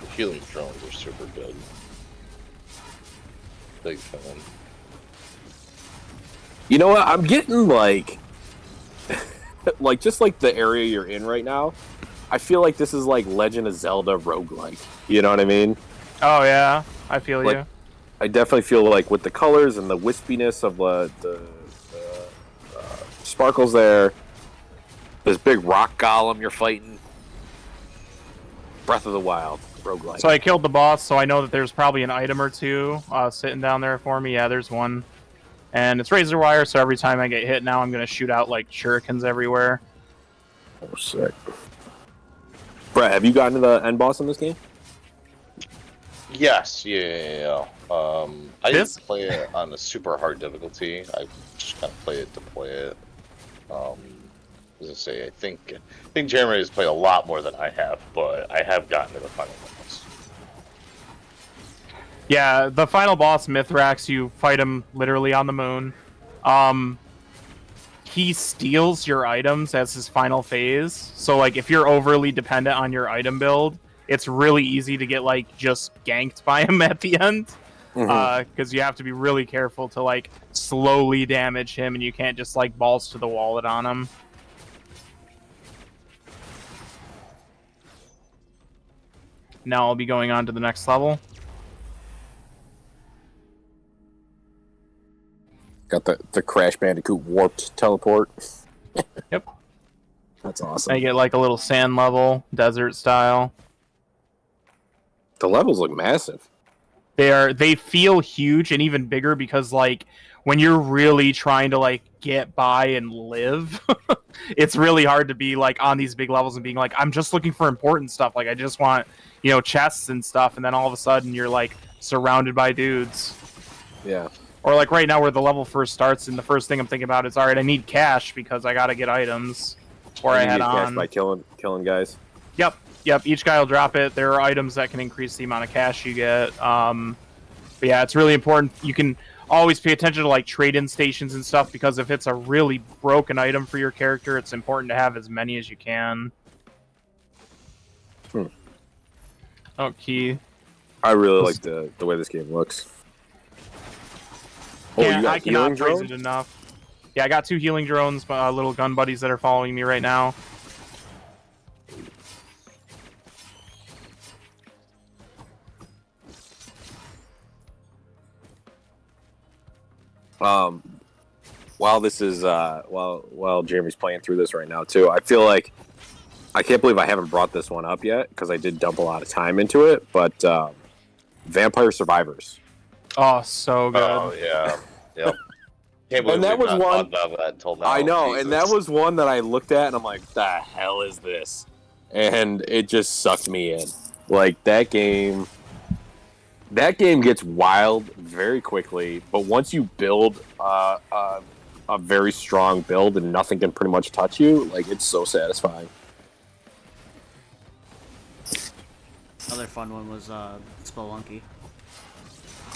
The healing drones are super good. Big fan.
You know what? I'm getting like just like the area you're in right now. I feel like this is like Legend of Zelda roguelike. You know what I mean?
Oh yeah, I feel you.
I definitely feel like with the colors and the wispiness of the sparkles there. This big rock golem you're fighting. Breath of the Wild. roguelike.
So I killed the boss, so I know that there's probably an item or two sitting down there for me. Yeah, there's one. And it's razor wire, so every time I get hit now, I'm going to shoot out, like, shurikens everywhere.
Oh, sick. Brett, have you gotten to the end boss in this game?
Yes, yeah. I didn't play it on a super hard difficulty. I just kind of play it to play it. As I say, I think Jeremy has played a lot more than I have, but I have gotten to the final boss.
Yeah, the final boss, Mithrax, you fight him literally on the moon. He steals your items as his final phase. So, like, if you're overly dependent on your item build, it's really easy to get, like, just ganked by him at the end. Because you have to be really careful to, like, slowly damage him, and you can't just, like, balls to the wallet on him. Now I'll be going on to the next level.
Got the Crash Bandicoot warped teleport.
Yep.
That's awesome.
I get, like, a little sand level, desert style.
The levels look massive.
They feel huge and even bigger because, like, when you're really trying to, like, get by and live, it's really hard to be, like, on these big levels and being like, I'm just looking for important stuff. Like, I just want, you know, chests and stuff, and then all of a sudden you're, like, surrounded by dudes.
Yeah.
Or, like, right now where the level first starts, and the first thing I'm thinking about is, alright, I need cash because I gotta get items before I head on.
By killing guys.
Yep, each guy will drop it. There are items that can increase the amount of cash you get. But yeah, it's really important. You can always pay attention to, like, trade-in stations and stuff, because if it's a really broken item for your character, it's important to have as many as you can. Okay.
I really like the way this game looks. Oh,
Yeah,
you got
I cannot
healing
praise
drones?
it enough. Yeah, I got 2 healing drones, little gun buddies that are following me right now.
While this is while Jeremy's playing through this right now too, I feel like I can't believe I haven't brought this one up yet because I did dump a lot of time into it. But Vampire Survivors.
Oh, so good.
Oh yeah, yep. Can't believe
And that
we've
was
not
one-
thought about that until now.
I know,
Jesus.
and that was one that I looked at and I'm like, the hell is this? And it just sucked me in. Like that game gets wild very quickly, but once you build a very strong build and nothing can pretty much touch you, like it's so satisfying.
Another fun one was Spelunky.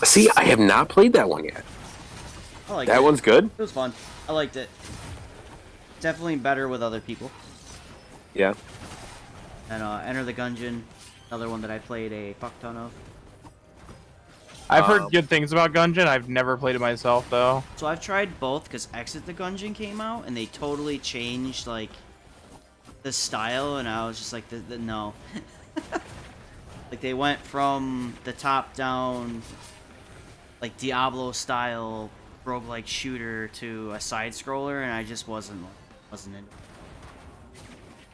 See, I have not played that one yet.
I liked
That
it.
one's good?
It was fun. I liked it. Definitely better with other people.
Yeah.
And Enter the Gungeon, another one that I played a fuck ton of.
I've heard good things about Gungeon. I've never played it myself, though.
So I've tried both because Exit the Gungeon came out and they totally changed like the style, and I was just like, no. Like they went from the top down, like Diablo style roguelike shooter to a side scroller, and I just wasn't into it.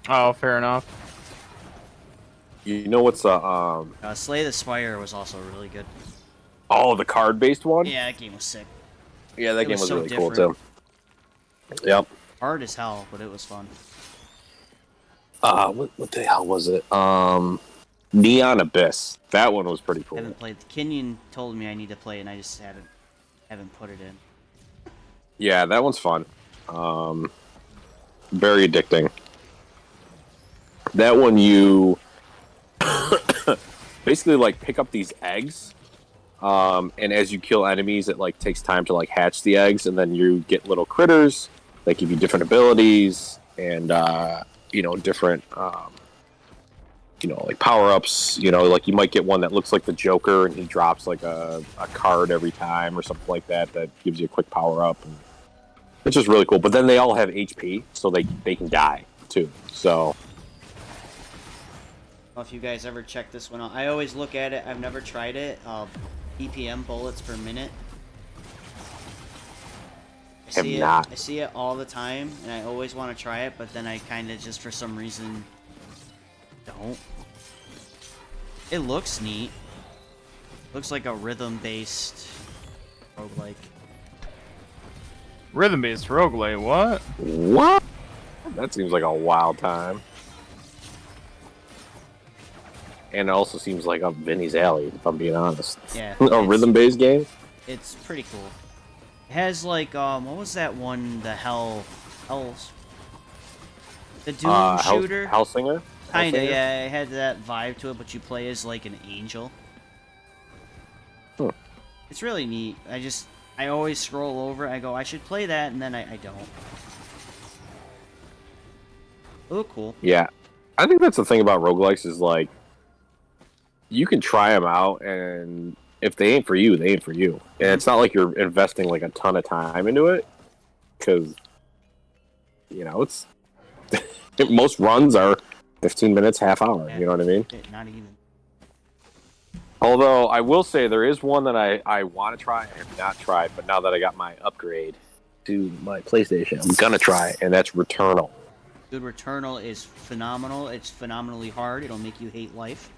Oh, fair enough.
You know what's
Slay the Spire was also really good.
oh, the card based one?
Yeah, that game was sick.
Yeah, that
It
game
was
was
so
really cool
different.
too. Yep.
Hard as hell, but it was fun.
What the hell was it? Neon Abyss. That one was pretty
I
cool.
haven't played. Kenyon told me I need to play it, and I just haven't put it in.
Yeah, that one's fun. Very addicting. That one you basically like pick up these eggs, and as you kill enemies, it like takes time to like hatch the eggs, and then you get little critters that give you different abilities and different like power-ups. Like you might get one that looks like the Joker and he drops like a card every time or something like that gives you a quick power-up, and it's just really cool. But then they all have HP, so they can die too. So
Well, if you guys ever check this one out, I always look at it. I've never tried it. EPM, bullets per minute. I see it all the time, and I always want to try it, but then I kind of just for some reason don't. It looks neat. Looks like a rhythm-based roguelike.
Rhythm-based roguelite, what?
What? That seems like a wild time. And it also seems like up Vinny's alley, if I'm being honest.
Yeah.
A rhythm-based game?
It's pretty cool. It has like what was that one? The Hells. The Doom shooter.
Hellsinger?
Kinda,
Hellsinger?
yeah. It had that vibe to it, but you play as like an angel.
Hmm.
It's really neat. I always scroll over. I go, I should play that, and then I don't. Oh, cool.
Yeah. I think that's the thing about roguelikes is like, you can try them out, and if they ain't for you, they ain't for you. And it's not like you're investing like a ton of time into it, because, you know, it's most runs are 15 minutes, half hour.
Yeah.
You know what I mean?
Not even.
Although I will say there is one that I want to try. I have not tried, but now that I got my upgrade to my PlayStation, I'm gonna try, and that's Returnal.
Dude, Returnal is phenomenal. It's phenomenally hard. It'll make you hate life.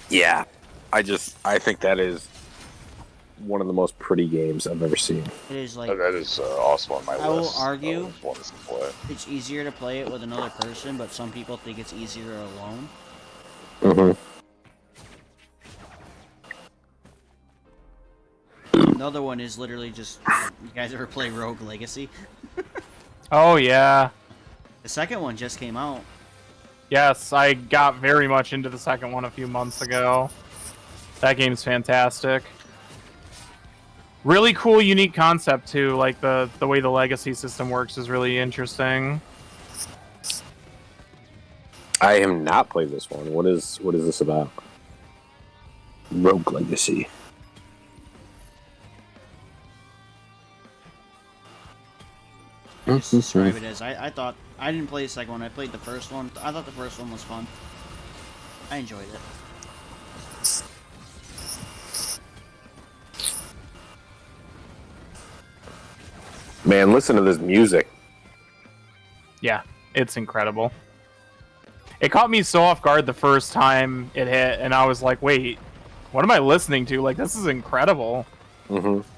Yeah, I think that is one of the most pretty games I've ever seen.
It is like.
That is also on my list.
I will argue
of ones to play.
it's easier to play it with another person, but some people think it's easier alone.
Mm-hmm.
Another one is literally just. You guys ever play Rogue Legacy?
Oh, yeah.
The second one just came out.
Yes, I got very much into the second one a few months ago. That game's fantastic. Really cool, unique concept, too. Like, the way the legacy system works is really interesting.
I have not played this one. What is this about? Rogue Legacy.
Just describe it as I thought. I didn't play the second one. I played the first one. I thought the first one was fun. I enjoyed it.
Man, listen to this music.
Yeah, it's incredible. It caught me so off guard the first time it hit, and I was like, wait, what am I listening to? Like, this is incredible.
Mm-hmm.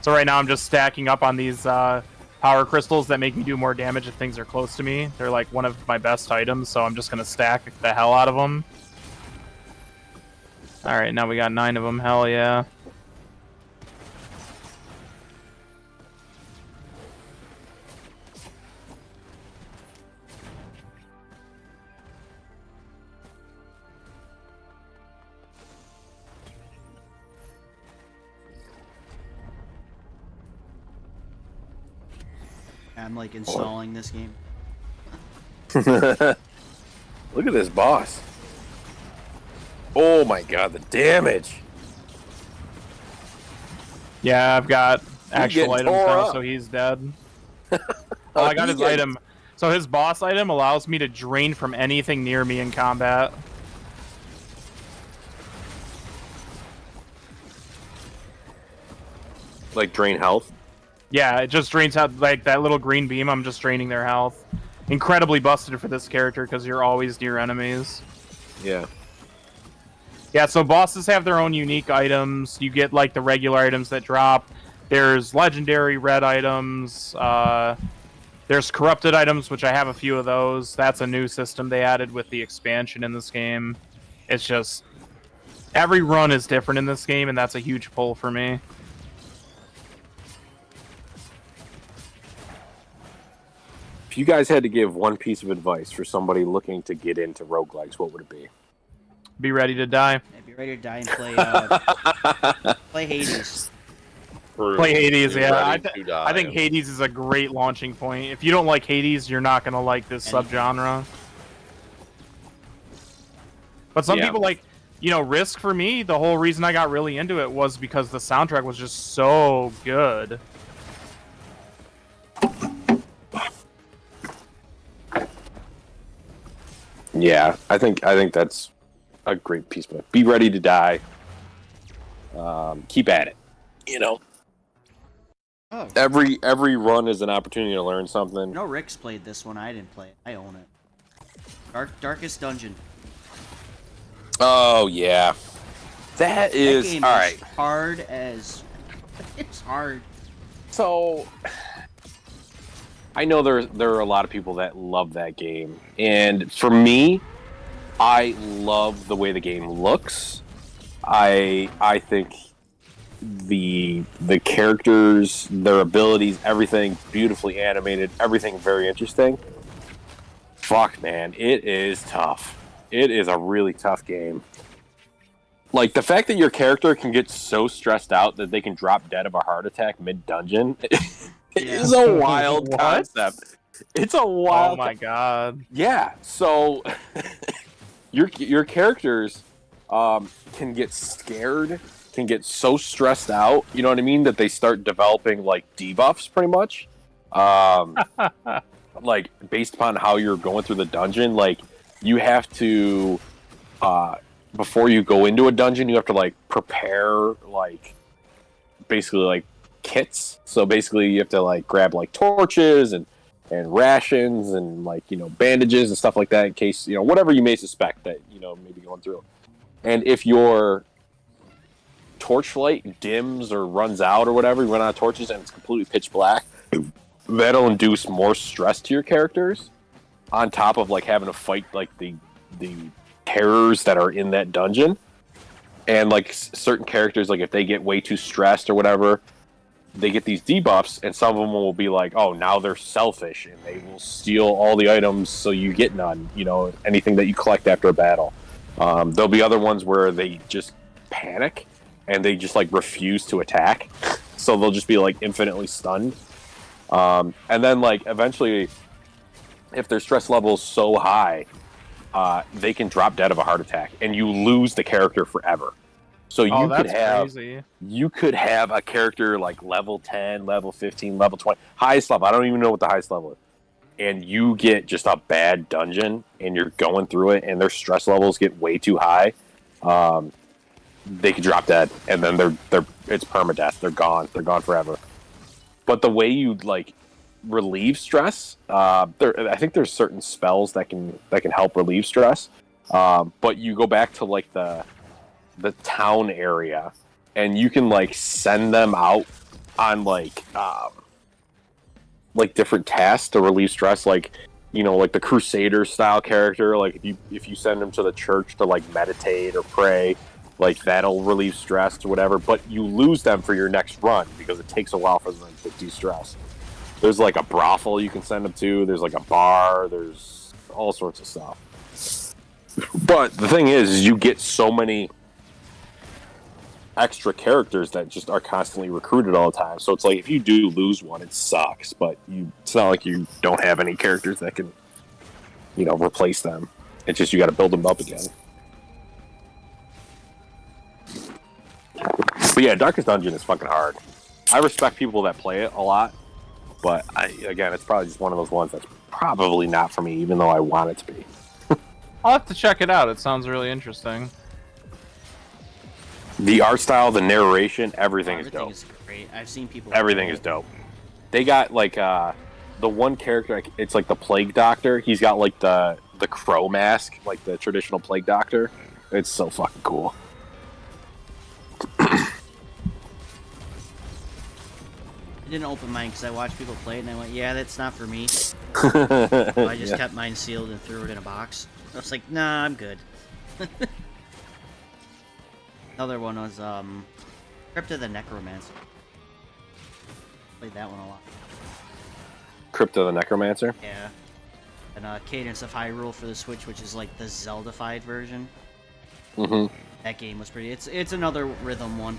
So right now I'm just stacking up on these power crystals that make me do more damage if things are close to me. They're like one of my best items, so I'm just going to stack the hell out of them. Alright, now we got 9 of them. Hell yeah.
I'm like installing this game.
Look at this boss. Oh my god, the damage.
Yeah, I've got actual
getting
items
tore
now,
up.
so he's dead. Oh, I got his item. So his boss item allows me to drain from anything near me in combat.
Like drain health.
Yeah, it just drains out, like, that little green beam, I'm just draining their health. Incredibly busted for this character, because you're always near enemies.
Yeah.
Yeah, so bosses have their own unique items. You get, like, the regular items that drop. There's legendary red items. There's corrupted items, which I have a few of those. That's a new system they added with the expansion in this game. It's just... every run is different in this game, and that's a huge pull for me.
If you guys had to give one piece of advice for somebody looking to get into roguelikes, what would it be?
Be ready to die.
Yeah, be ready to die and play play Hades.
Play Hades,
Be
yeah.
ready to die.
I think Hades is a great launching point. If you don't like Hades, you're not going to like this subgenre. But some people like, you know, Risk for me, the whole reason I got really into it was because the soundtrack was just so good.
Yeah, I think that's a great piece of it. Be ready to die. Keep at it. You know,
Oh,
every run is an opportunity to learn something.
no, Rick's played this one. I didn't play it. I own it. Darkest Dungeon.
Oh yeah, that is
game
all
is
right.
hard as it's hard.
So I know there are a lot of people that love that game, and for me, I love the way the game looks. I think the characters, their abilities, everything beautifully animated, everything very interesting. Fuck, man, it is tough. It is a really tough game. Like, the fact that your character can get so stressed out that they can drop dead of a heart attack mid-dungeon is a wild
What?
concept. It's a
Oh
wild...
my god.
Yeah, so your characters can get scared, can get so stressed out, you know what I mean, that they start developing, like, debuffs, pretty much. Like, based upon how you're going through the dungeon, like, you have to... before you go into a dungeon, you have to like prepare like basically like kits. So basically, you have to like grab like torches and rations and like bandages and stuff like that in case whatever you may suspect that may be going through. And if your torchlight dims or runs out or whatever, you run out of torches and it's completely pitch black, that'll induce more stress to your characters. On top of like having to fight like the terrors that are in that dungeon. And like certain characters, like if they get way too stressed or whatever, they get these debuffs, and some of them will be like, oh, now they're selfish and they will steal all the items so you get none, anything that you collect after a battle. There'll be other ones where they just panic and they just like refuse to attack, so they'll just be like infinitely stunned. And then like eventually, if their stress level is so high, they can drop dead of a heart attack, and you lose the character forever. So you could have a character like level 10, level 15, level 20, highest level. I don't even know what the highest level is. And you get just a bad dungeon, and you're going through it, and their stress levels get way too high. They can drop dead, and then it's permadeath. They're gone. They're gone forever. But the way you like relieve stress, I think there's certain spells that can help relieve stress, but you go back to like the town area and you can like send them out on like different tasks to relieve stress, like like the crusader style character, like if you send them to the church to like meditate or pray, like that'll relieve stress or whatever, but you lose them for your next run because it takes a while for them to de-stress. There's like a brothel you can send them to. There's like a bar. There's all sorts of stuff. But the thing is you get so many extra characters that just are constantly recruited all the time. So it's like if you do lose one, it sucks. But it's not like you don't have any characters that can, replace them. It's just you got to build them up again. But yeah, Darkest Dungeon is fucking hard. I respect people that play it a lot. But, again, it's probably just one of those ones that's probably not for me, even though I want it to be.
I'll have to check it out. It sounds really interesting.
The art style, the narration, everything is dope.
Everything is great. I've seen people...
Everything is dope. They got, like, the one character, it's like the Plague Doctor. He's got, like, the crow mask, like the traditional Plague Doctor. It's so fucking cool.
I didn't open mine because I watched people play it and I went, yeah, that's not for me. So I just kept mine sealed and threw it in a box. I was like, nah, I'm good. Another one was Crypt of the Necromancer. Played that one a lot.
Crypt of the Necromancer?
Yeah. And Cadence of Hyrule for the Switch, which is like the Zelda-fied version.
Mm-hmm.
That game was pretty... It's another rhythm one.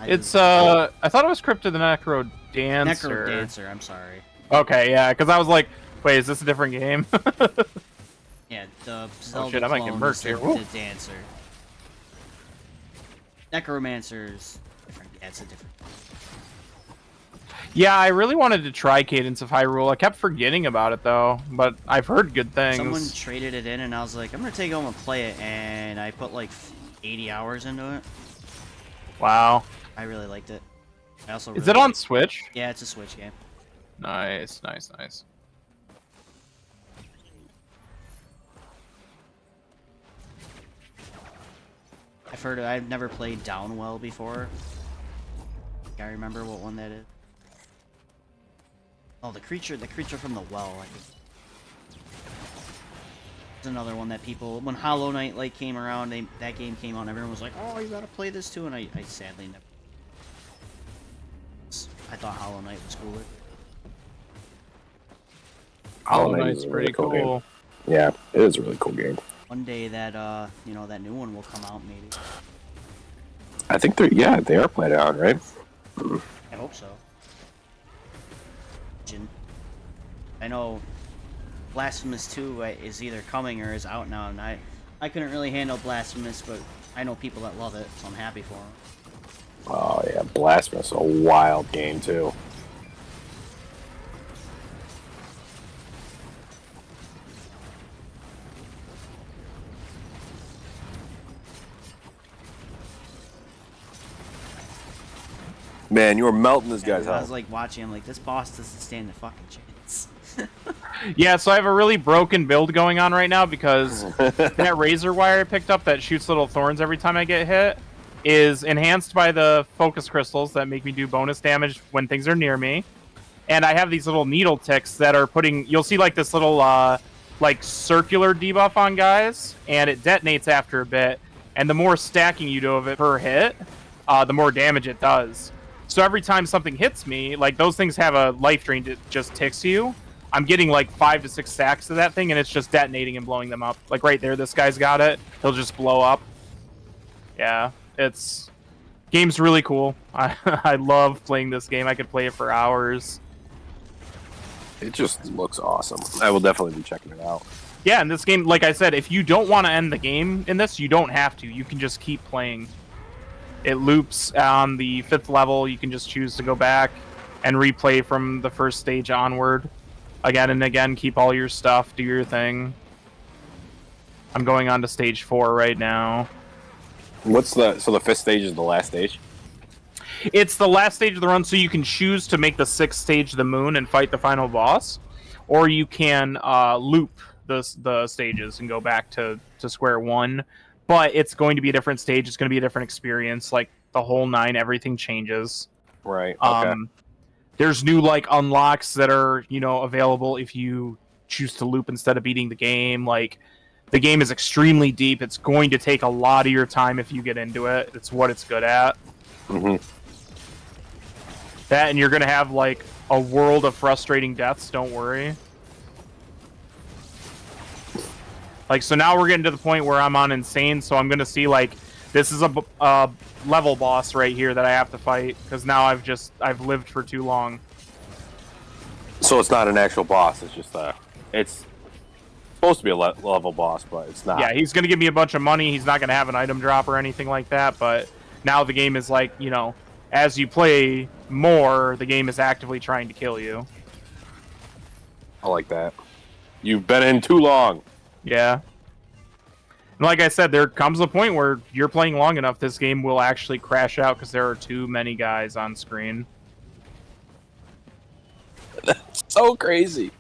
I thought it was Crypt of the Necro Dancer.
Necro Dancer, I'm sorry.
Okay, yeah, because I was like, wait, is this a different game?
Yeah, the Zelda
shit, I might get
clone
murked
is
here.
the Dancer. Necromancer's different. Yeah, it's a different.
Yeah, I really wanted to try Cadence of Hyrule. I kept forgetting about it, though, but I've heard good things.
Someone traded it in, and I was like, I'm going to take it home and play it, and I put like 80 hours into it.
Wow.
I really liked it. I also
Is it on Switch?
Yeah, it's a Switch game.
Nice, nice, nice.
I've heard it. I've never played Downwell before. I remember what one that is. Oh, the creature from the well. I think. It's another one that people, when Hollow Knight like came around, that game came out, and everyone was like, "Oh, you gotta play this too," and I sadly never. I thought Hollow Knight was cooler.
Hollow Knight's pretty cool.
Yeah, it is a really cool game.
One day that that new one will come out, maybe.
I think they are planning on, right?
I hope so. I know Blasphemous 2 is either coming or is out now, and I couldn't really handle Blasphemous, but I know people that love it, so I'm happy for them.
Oh yeah, Blasphemous, a wild game too. Man, you were melting this guy's
I
house.
was like watching him, like, this boss doesn't stand a fucking chance.
Yeah, so I have a really broken build going on right now because that razor wire I picked up that shoots little thorns every time I get hit is enhanced by the focus crystals that make me do bonus damage when things are near me. And I have these little needle ticks that are you'll see like this little like circular debuff on guys, and it detonates after a bit. And the more stacking you do of it per hit, the more damage it does. So every time something hits me, like those things have a life drain that just ticks you. I'm getting like 5 to 6 stacks of that thing, and it's just detonating and blowing them up. Like right there, this guy's got it. He'll just blow up. Yeah, game's really cool. I love playing this game. I could play it for hours.
It just looks awesome. I will definitely be checking it out.
Yeah, and this game, like I said, if you don't want to end the game in this, you don't have to. You can just keep playing. It loops on the 5th level. You can just choose to go back and replay from the first stage onward. Again and again, keep all your stuff, do your thing. I'm going on to stage 4 right now.
So the 5th stage is the last stage?
It's the last stage of the run, so you can choose to make the 6th stage the moon and fight the final boss, or you can loop the stages and go back to square one. But it's going to be a different stage. It's going to be a different experience. Like the whole 9, everything changes.
Right. Okay.
There's new like unlocks that are available if you choose to loop instead of beating the game. Like the game is extremely deep. It's going to take a lot of your time if you get into it. It's what it's good at.
Mm-hmm.
That, and you're going to have like a world of frustrating deaths. Don't worry. Like, so now we're getting to the point where I'm on insane, so I'm going to see, like, this is a level boss right here that I have to fight, because now I've lived for too long.
So it's not an actual boss, it's just it's supposed to be a level boss, but it's not.
Yeah, he's going to give me a bunch of money, he's not going to have an item drop or anything like that, but now the game is like, as you play more, the game is actively trying to kill you.
I like that. You've been in too long.
Yeah. And like I said, there comes a point where you're playing long enough, this game will actually crash out because there are too many guys on screen.
That's so crazy.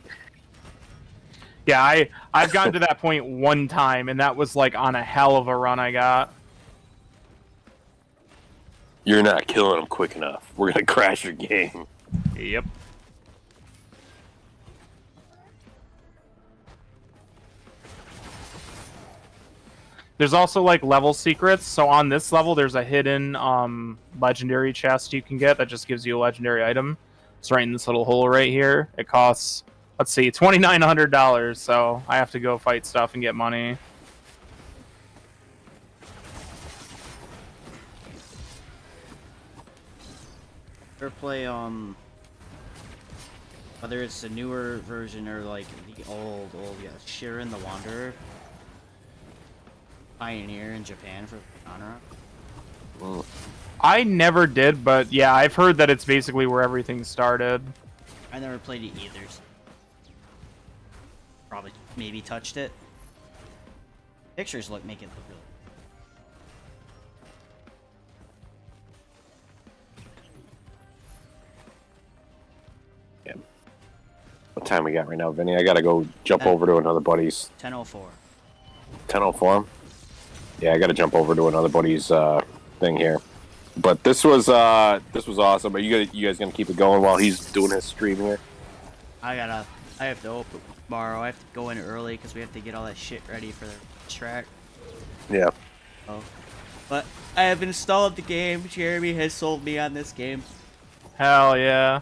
Yeah, I've gotten to that point one time, and that was like on a hell of a run I got.
You're not killing them quick enough. We're going to crash your game.
Yep. There's also like level secrets. So on this level, there's a hidden legendary chest you can get that just gives you a legendary item. It's right in this little hole right here. It costs, let's see, $2,900. So I have to go fight stuff and get money.
Or play whether it's the newer version or like the old Shirin the Wanderer. Pioneer in Japan for genre.
Well,
I never did, but yeah, I've heard that it's basically where everything started.
I never played it either. So probably maybe touched it. Pictures make it look really.
yeah. What time we got right now, Vinny? I gotta go jump over to another buddy's.
10:04.
10:04. Yeah, I got to jump over to another buddy's thing here. But this was awesome. Are you guys gonna keep it going while he's doing his stream here?
I have to open tomorrow. I have to go in early because we have to get all that shit ready for the track.
Yeah.
Oh. But I have installed the game. Jeremy has sold me on this game.
Hell yeah.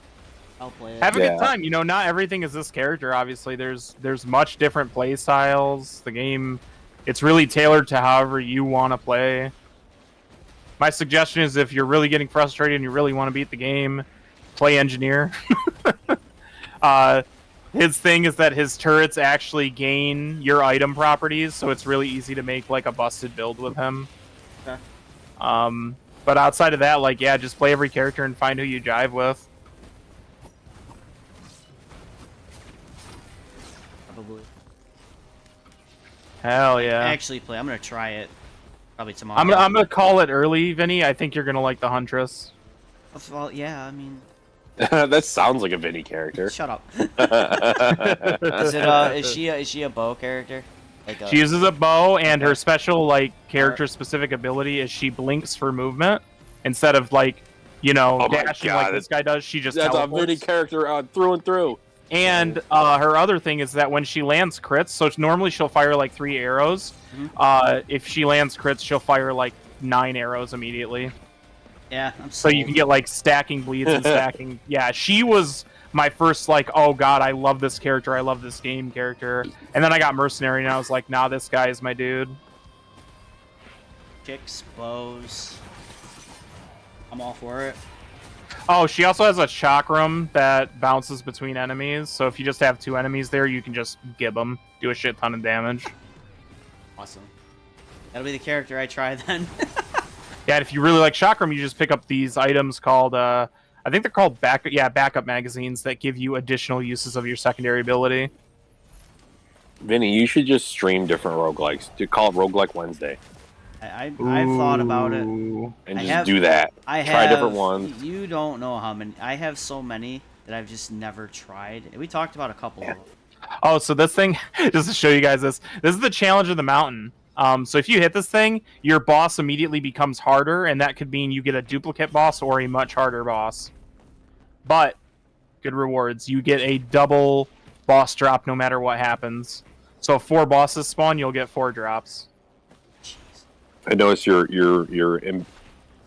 I'll play it.
Have a
Yeah.
good time. You know, not everything is this character, obviously. There's much different play styles. The game, it's really tailored to however you want to play. My suggestion is if you're really getting frustrated and you really want to beat the game, play Engineer. His thing is that his turrets actually gain your item properties, so it's really easy to make like a busted build with him.
Okay.
But outside of that, like, yeah, just play every character and find who you jive with.
Probably.
Hell yeah.
Actually play. I'm gonna try it. Probably tomorrow.
I'm gonna call it early, Vinny. I think you're gonna like the Huntress.
Well, yeah. I mean,
That sounds like a Vinny character.
shut up. Is she a bow character? Like
She uses a bow, and her special like character-specific ability is she blinks for movement instead of like, you know,
Oh my
dashing
God.
like this guy does. She just
That's a
teleports.
Vinny character through and through.
And her other thing is that when she lands crits, so normally she'll fire like 3 arrows. If she lands crits, she'll fire like 9 arrows immediately.
Yeah.
So you can get like stacking bleeds and stacking. Yeah, she was my first like, oh god, I love this character, I love this game character. And then I got Mercenary, and I was like, nah, this guy is my dude.
chicks, bows. I'm all for it.
Oh, she also has a chakram that bounces between enemies. So if you just have 2 enemies there, you can just gib them, do a shit ton of damage.
Awesome. That'll be the character I try then.
Yeah, and if you really like chakram, you just pick up these items called, I think they're called backup magazines that give you additional uses of your secondary ability.
Vinny, you should just stream different roguelikes. Call it Roguelike Wednesday.
I've thought about it.
Ooh.
And
I
just
have-
do that.
I
Try
have,
different ones.
You don't know how many. I have so many that I've just never tried. We talked about a couple of them.
Oh, so this thing, just to show you guys this is the challenge of the mountain. So if you hit this thing, your boss immediately becomes harder, and that could mean you get a duplicate boss or a much harder boss. But, good rewards. You get a double boss drop no matter what happens. So if 4 bosses spawn, you'll get 4 drops.
Jeez.
I notice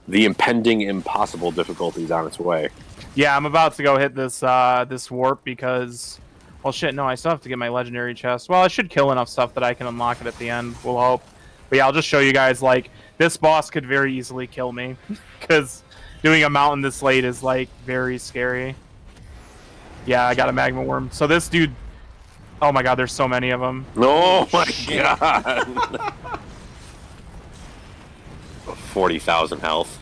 the impending impossible difficulty is on its way.
Yeah, I'm about to go hit this this warp because, well, shit, no, I still have to get my legendary chest. Well, I should kill enough stuff that I can unlock it at the end. We'll hope. But yeah, I'll just show you guys, like, this boss could very easily kill me because doing a mountain this late is, like, very scary. Yeah, I got a magma worm. So this dude, oh my god, there's so many of them.
Oh my god! 40,000 health.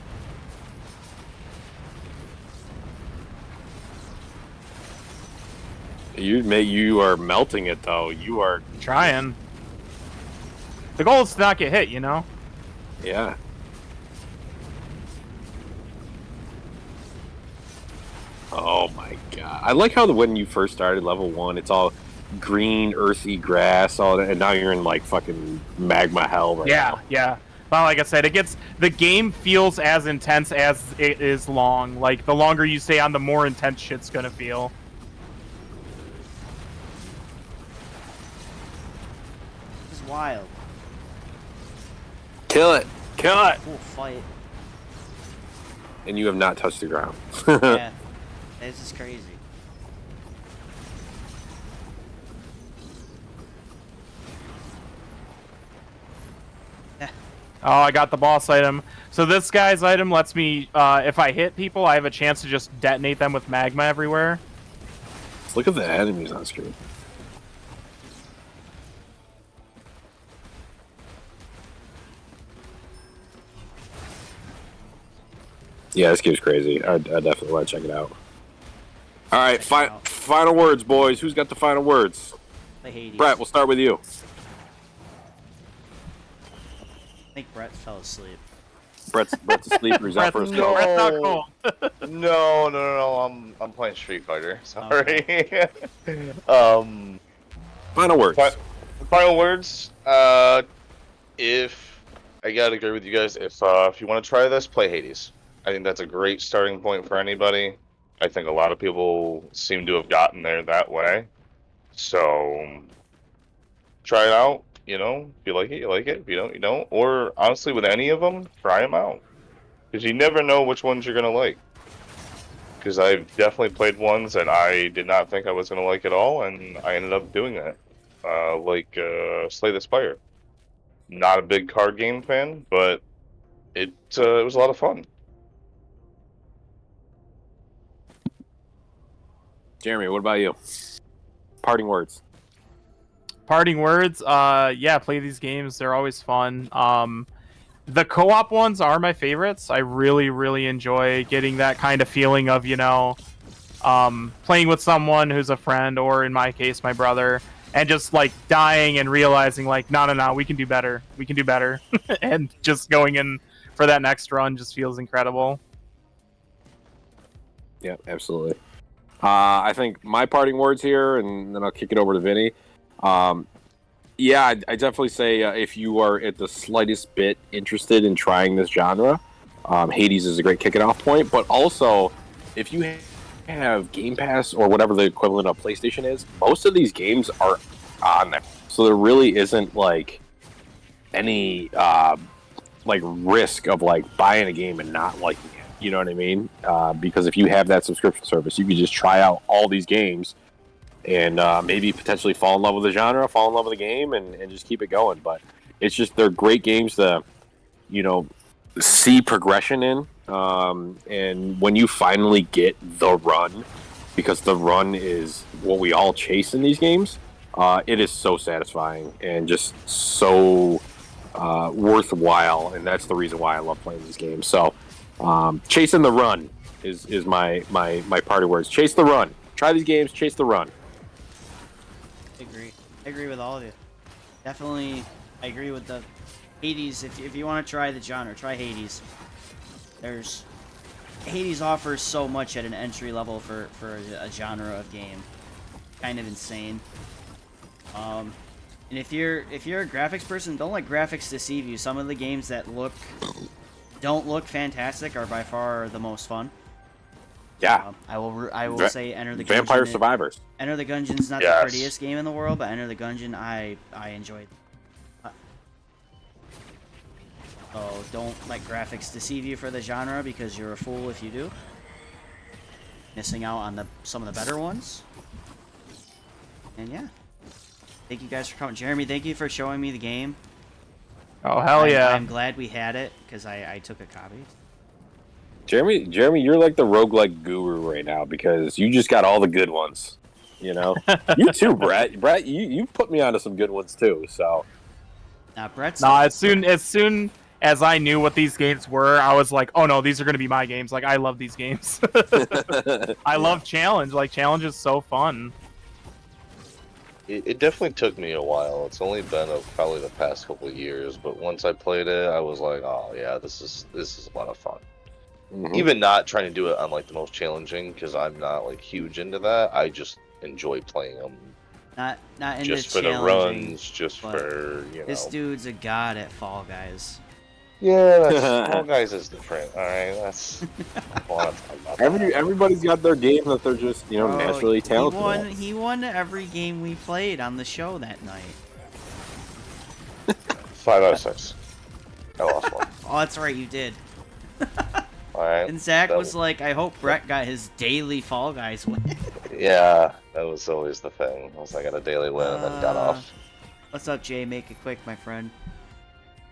You are melting it though. You are
Trying. The goal is to not get hit, you know?
yeah. Oh my god! I like how when you first started level 1, it's all green, earthy grass, all that, and now you're in like fucking magma hell right now.
Yeah. Well, like I said, the game feels as intense as it is long. Like, the longer you stay on, the more intense shit's gonna feel.
This is wild.
Kill it! Kill it!
Cool fight.
And you have not touched the ground.
Yeah. This is crazy.
Oh, I got the boss item. So this guy's item lets me, if I hit people, I have a chance to just detonate them with magma everywhere.
Look at the enemies on screen. Yeah, this game's crazy. I definitely want to check it out. All right,
Check it out.
final words, boys. Who's got the final words?
The Hades.
Brett, we'll start with you.
I think Brett fell asleep.
Brett's asleep. He's out for a
Brett's
smoke.
Brett's not cool.
No. I'm playing Street Fighter. Sorry.
Final words.
Final words. If I gotta agree with you guys. If you want to try this, play Hades. I think that's a great starting point for anybody. I think a lot of people seem to have gotten there that way. So try it out. You know, if you like it, you like it. If you don't, you don't. Or honestly, with any of them, try them out because you never know which ones you're gonna like. Because I've definitely played ones that I did not think I was gonna like at all, and I ended up doing that. Slay the Spire. Not a big card game fan, but it was a lot of fun.
Jeremy, what about you? Parting words.
Parting words. Yeah, play these games. They're always fun. The co-op ones are my favorites. I really, really enjoy getting that kind of feeling of, playing with someone who's a friend, or in my case, my brother, and just like dying and realizing like, no, we can do better. We can do better. And just going in for that next run just feels incredible.
Yeah, absolutely. I think my parting words here, and then I'll kick it over to Vinny. Yeah, I definitely say if you are at the slightest bit interested in trying this genre, Hades is a great kicking off point. But also, if you have Game Pass or whatever the equivalent of PlayStation is, most of these games are on there. So there really isn't like any like risk of like buying a game and not liking it. You know what I mean? Because if you have that subscription service, you can just try out all these games and maybe potentially fall in love with the genre, fall in love with the game, and just keep it going. But it's just, they're great games to, see progression in. And when you finally get the run, because the run is what we all chase in these games, it is so satisfying and just so worthwhile. And that's the reason why I love playing these games. So chasing the run is my party words. Chase the run. Try these games, chase the run.
I agree with all of you. Definitely, I agree with the Hades. If you want to try the genre, try Hades. Hades offers so much at an entry level for a genre of game. Kind of insane. And if you're a graphics person, don't let graphics deceive you. Some of the games that don't look fantastic are by far the most fun.
Yeah,
I will say Enter the Gungeon.
Vampire Survivors.
Enter the Gungeon's not the prettiest game in the world, but Enter the Gungeon I enjoyed. So don't let graphics deceive you for the genre, because you're a fool if you do. Missing out on some of the better ones. And yeah, thank you guys for coming. Jeremy, thank you for showing me the game.
Oh hell yeah!
I'm glad we had it because I took a copy.
Jeremy, you're like the roguelike guru right now because you just got all the good ones. You too, Brett. Brett, you put me onto some good ones too. So,
Brett's.
As soon as I knew what these games were, I was like, oh no, these are gonna be my games. Like, I love these games. I love challenge. Like, challenge is so fun.
It definitely took me a while. It's only been probably the past couple of years, but once I played it, I was like, oh yeah, this is a lot of fun. Mm-hmm. Even not trying to do it on like the most challenging, because I'm not like huge into that. I just enjoy playing them.
Not into
just for the runs, just for
This dude's a god at Fall Guys.
Yeah, Fall Guys is different. All right, that's.
Everybody's got their game that they're just naturally talented.
He won every game we played on the show that night.
5 out of 6. I lost one.
Oh, that's right, you did.
Alright.
And Zach was like, I hope Brett got his daily Fall Guys win.
Yeah, that was always the thing. I was like, I got a daily win and then got off.
What's up, Jay? Make it quick, my friend.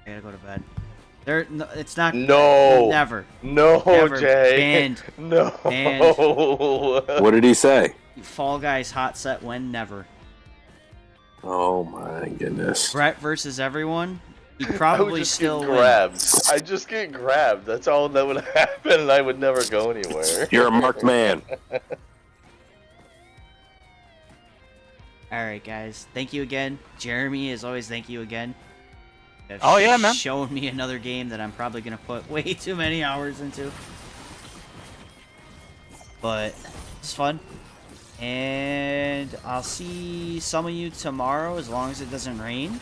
I gotta go to bed. It's not.
No.
Never.
No,
never.
Jay.
Banned.
No.
Banned.
What did he say?
Fall Guys hot set win, never.
Oh my goodness.
Brett versus everyone. He probably still
grabbed. I just get grabbed. That's all that would happen, and I would never go anywhere.
You're a marked man.
All right, guys. Thank you again, Jeremy. As always, thank you again.
Oh yeah, man.
Showing me another game that I'm probably gonna put way too many hours into, but it's fun. And I'll see some of you tomorrow, as long as it doesn't rain.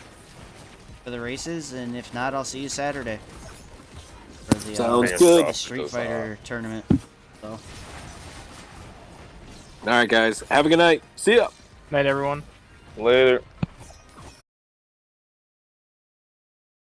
for the races, and if not, I'll see you Saturday for the,
Sounds
the
good.
Street Fighter tournament. So.
All right, guys. Have a good night. See ya.
Night, everyone.
Later.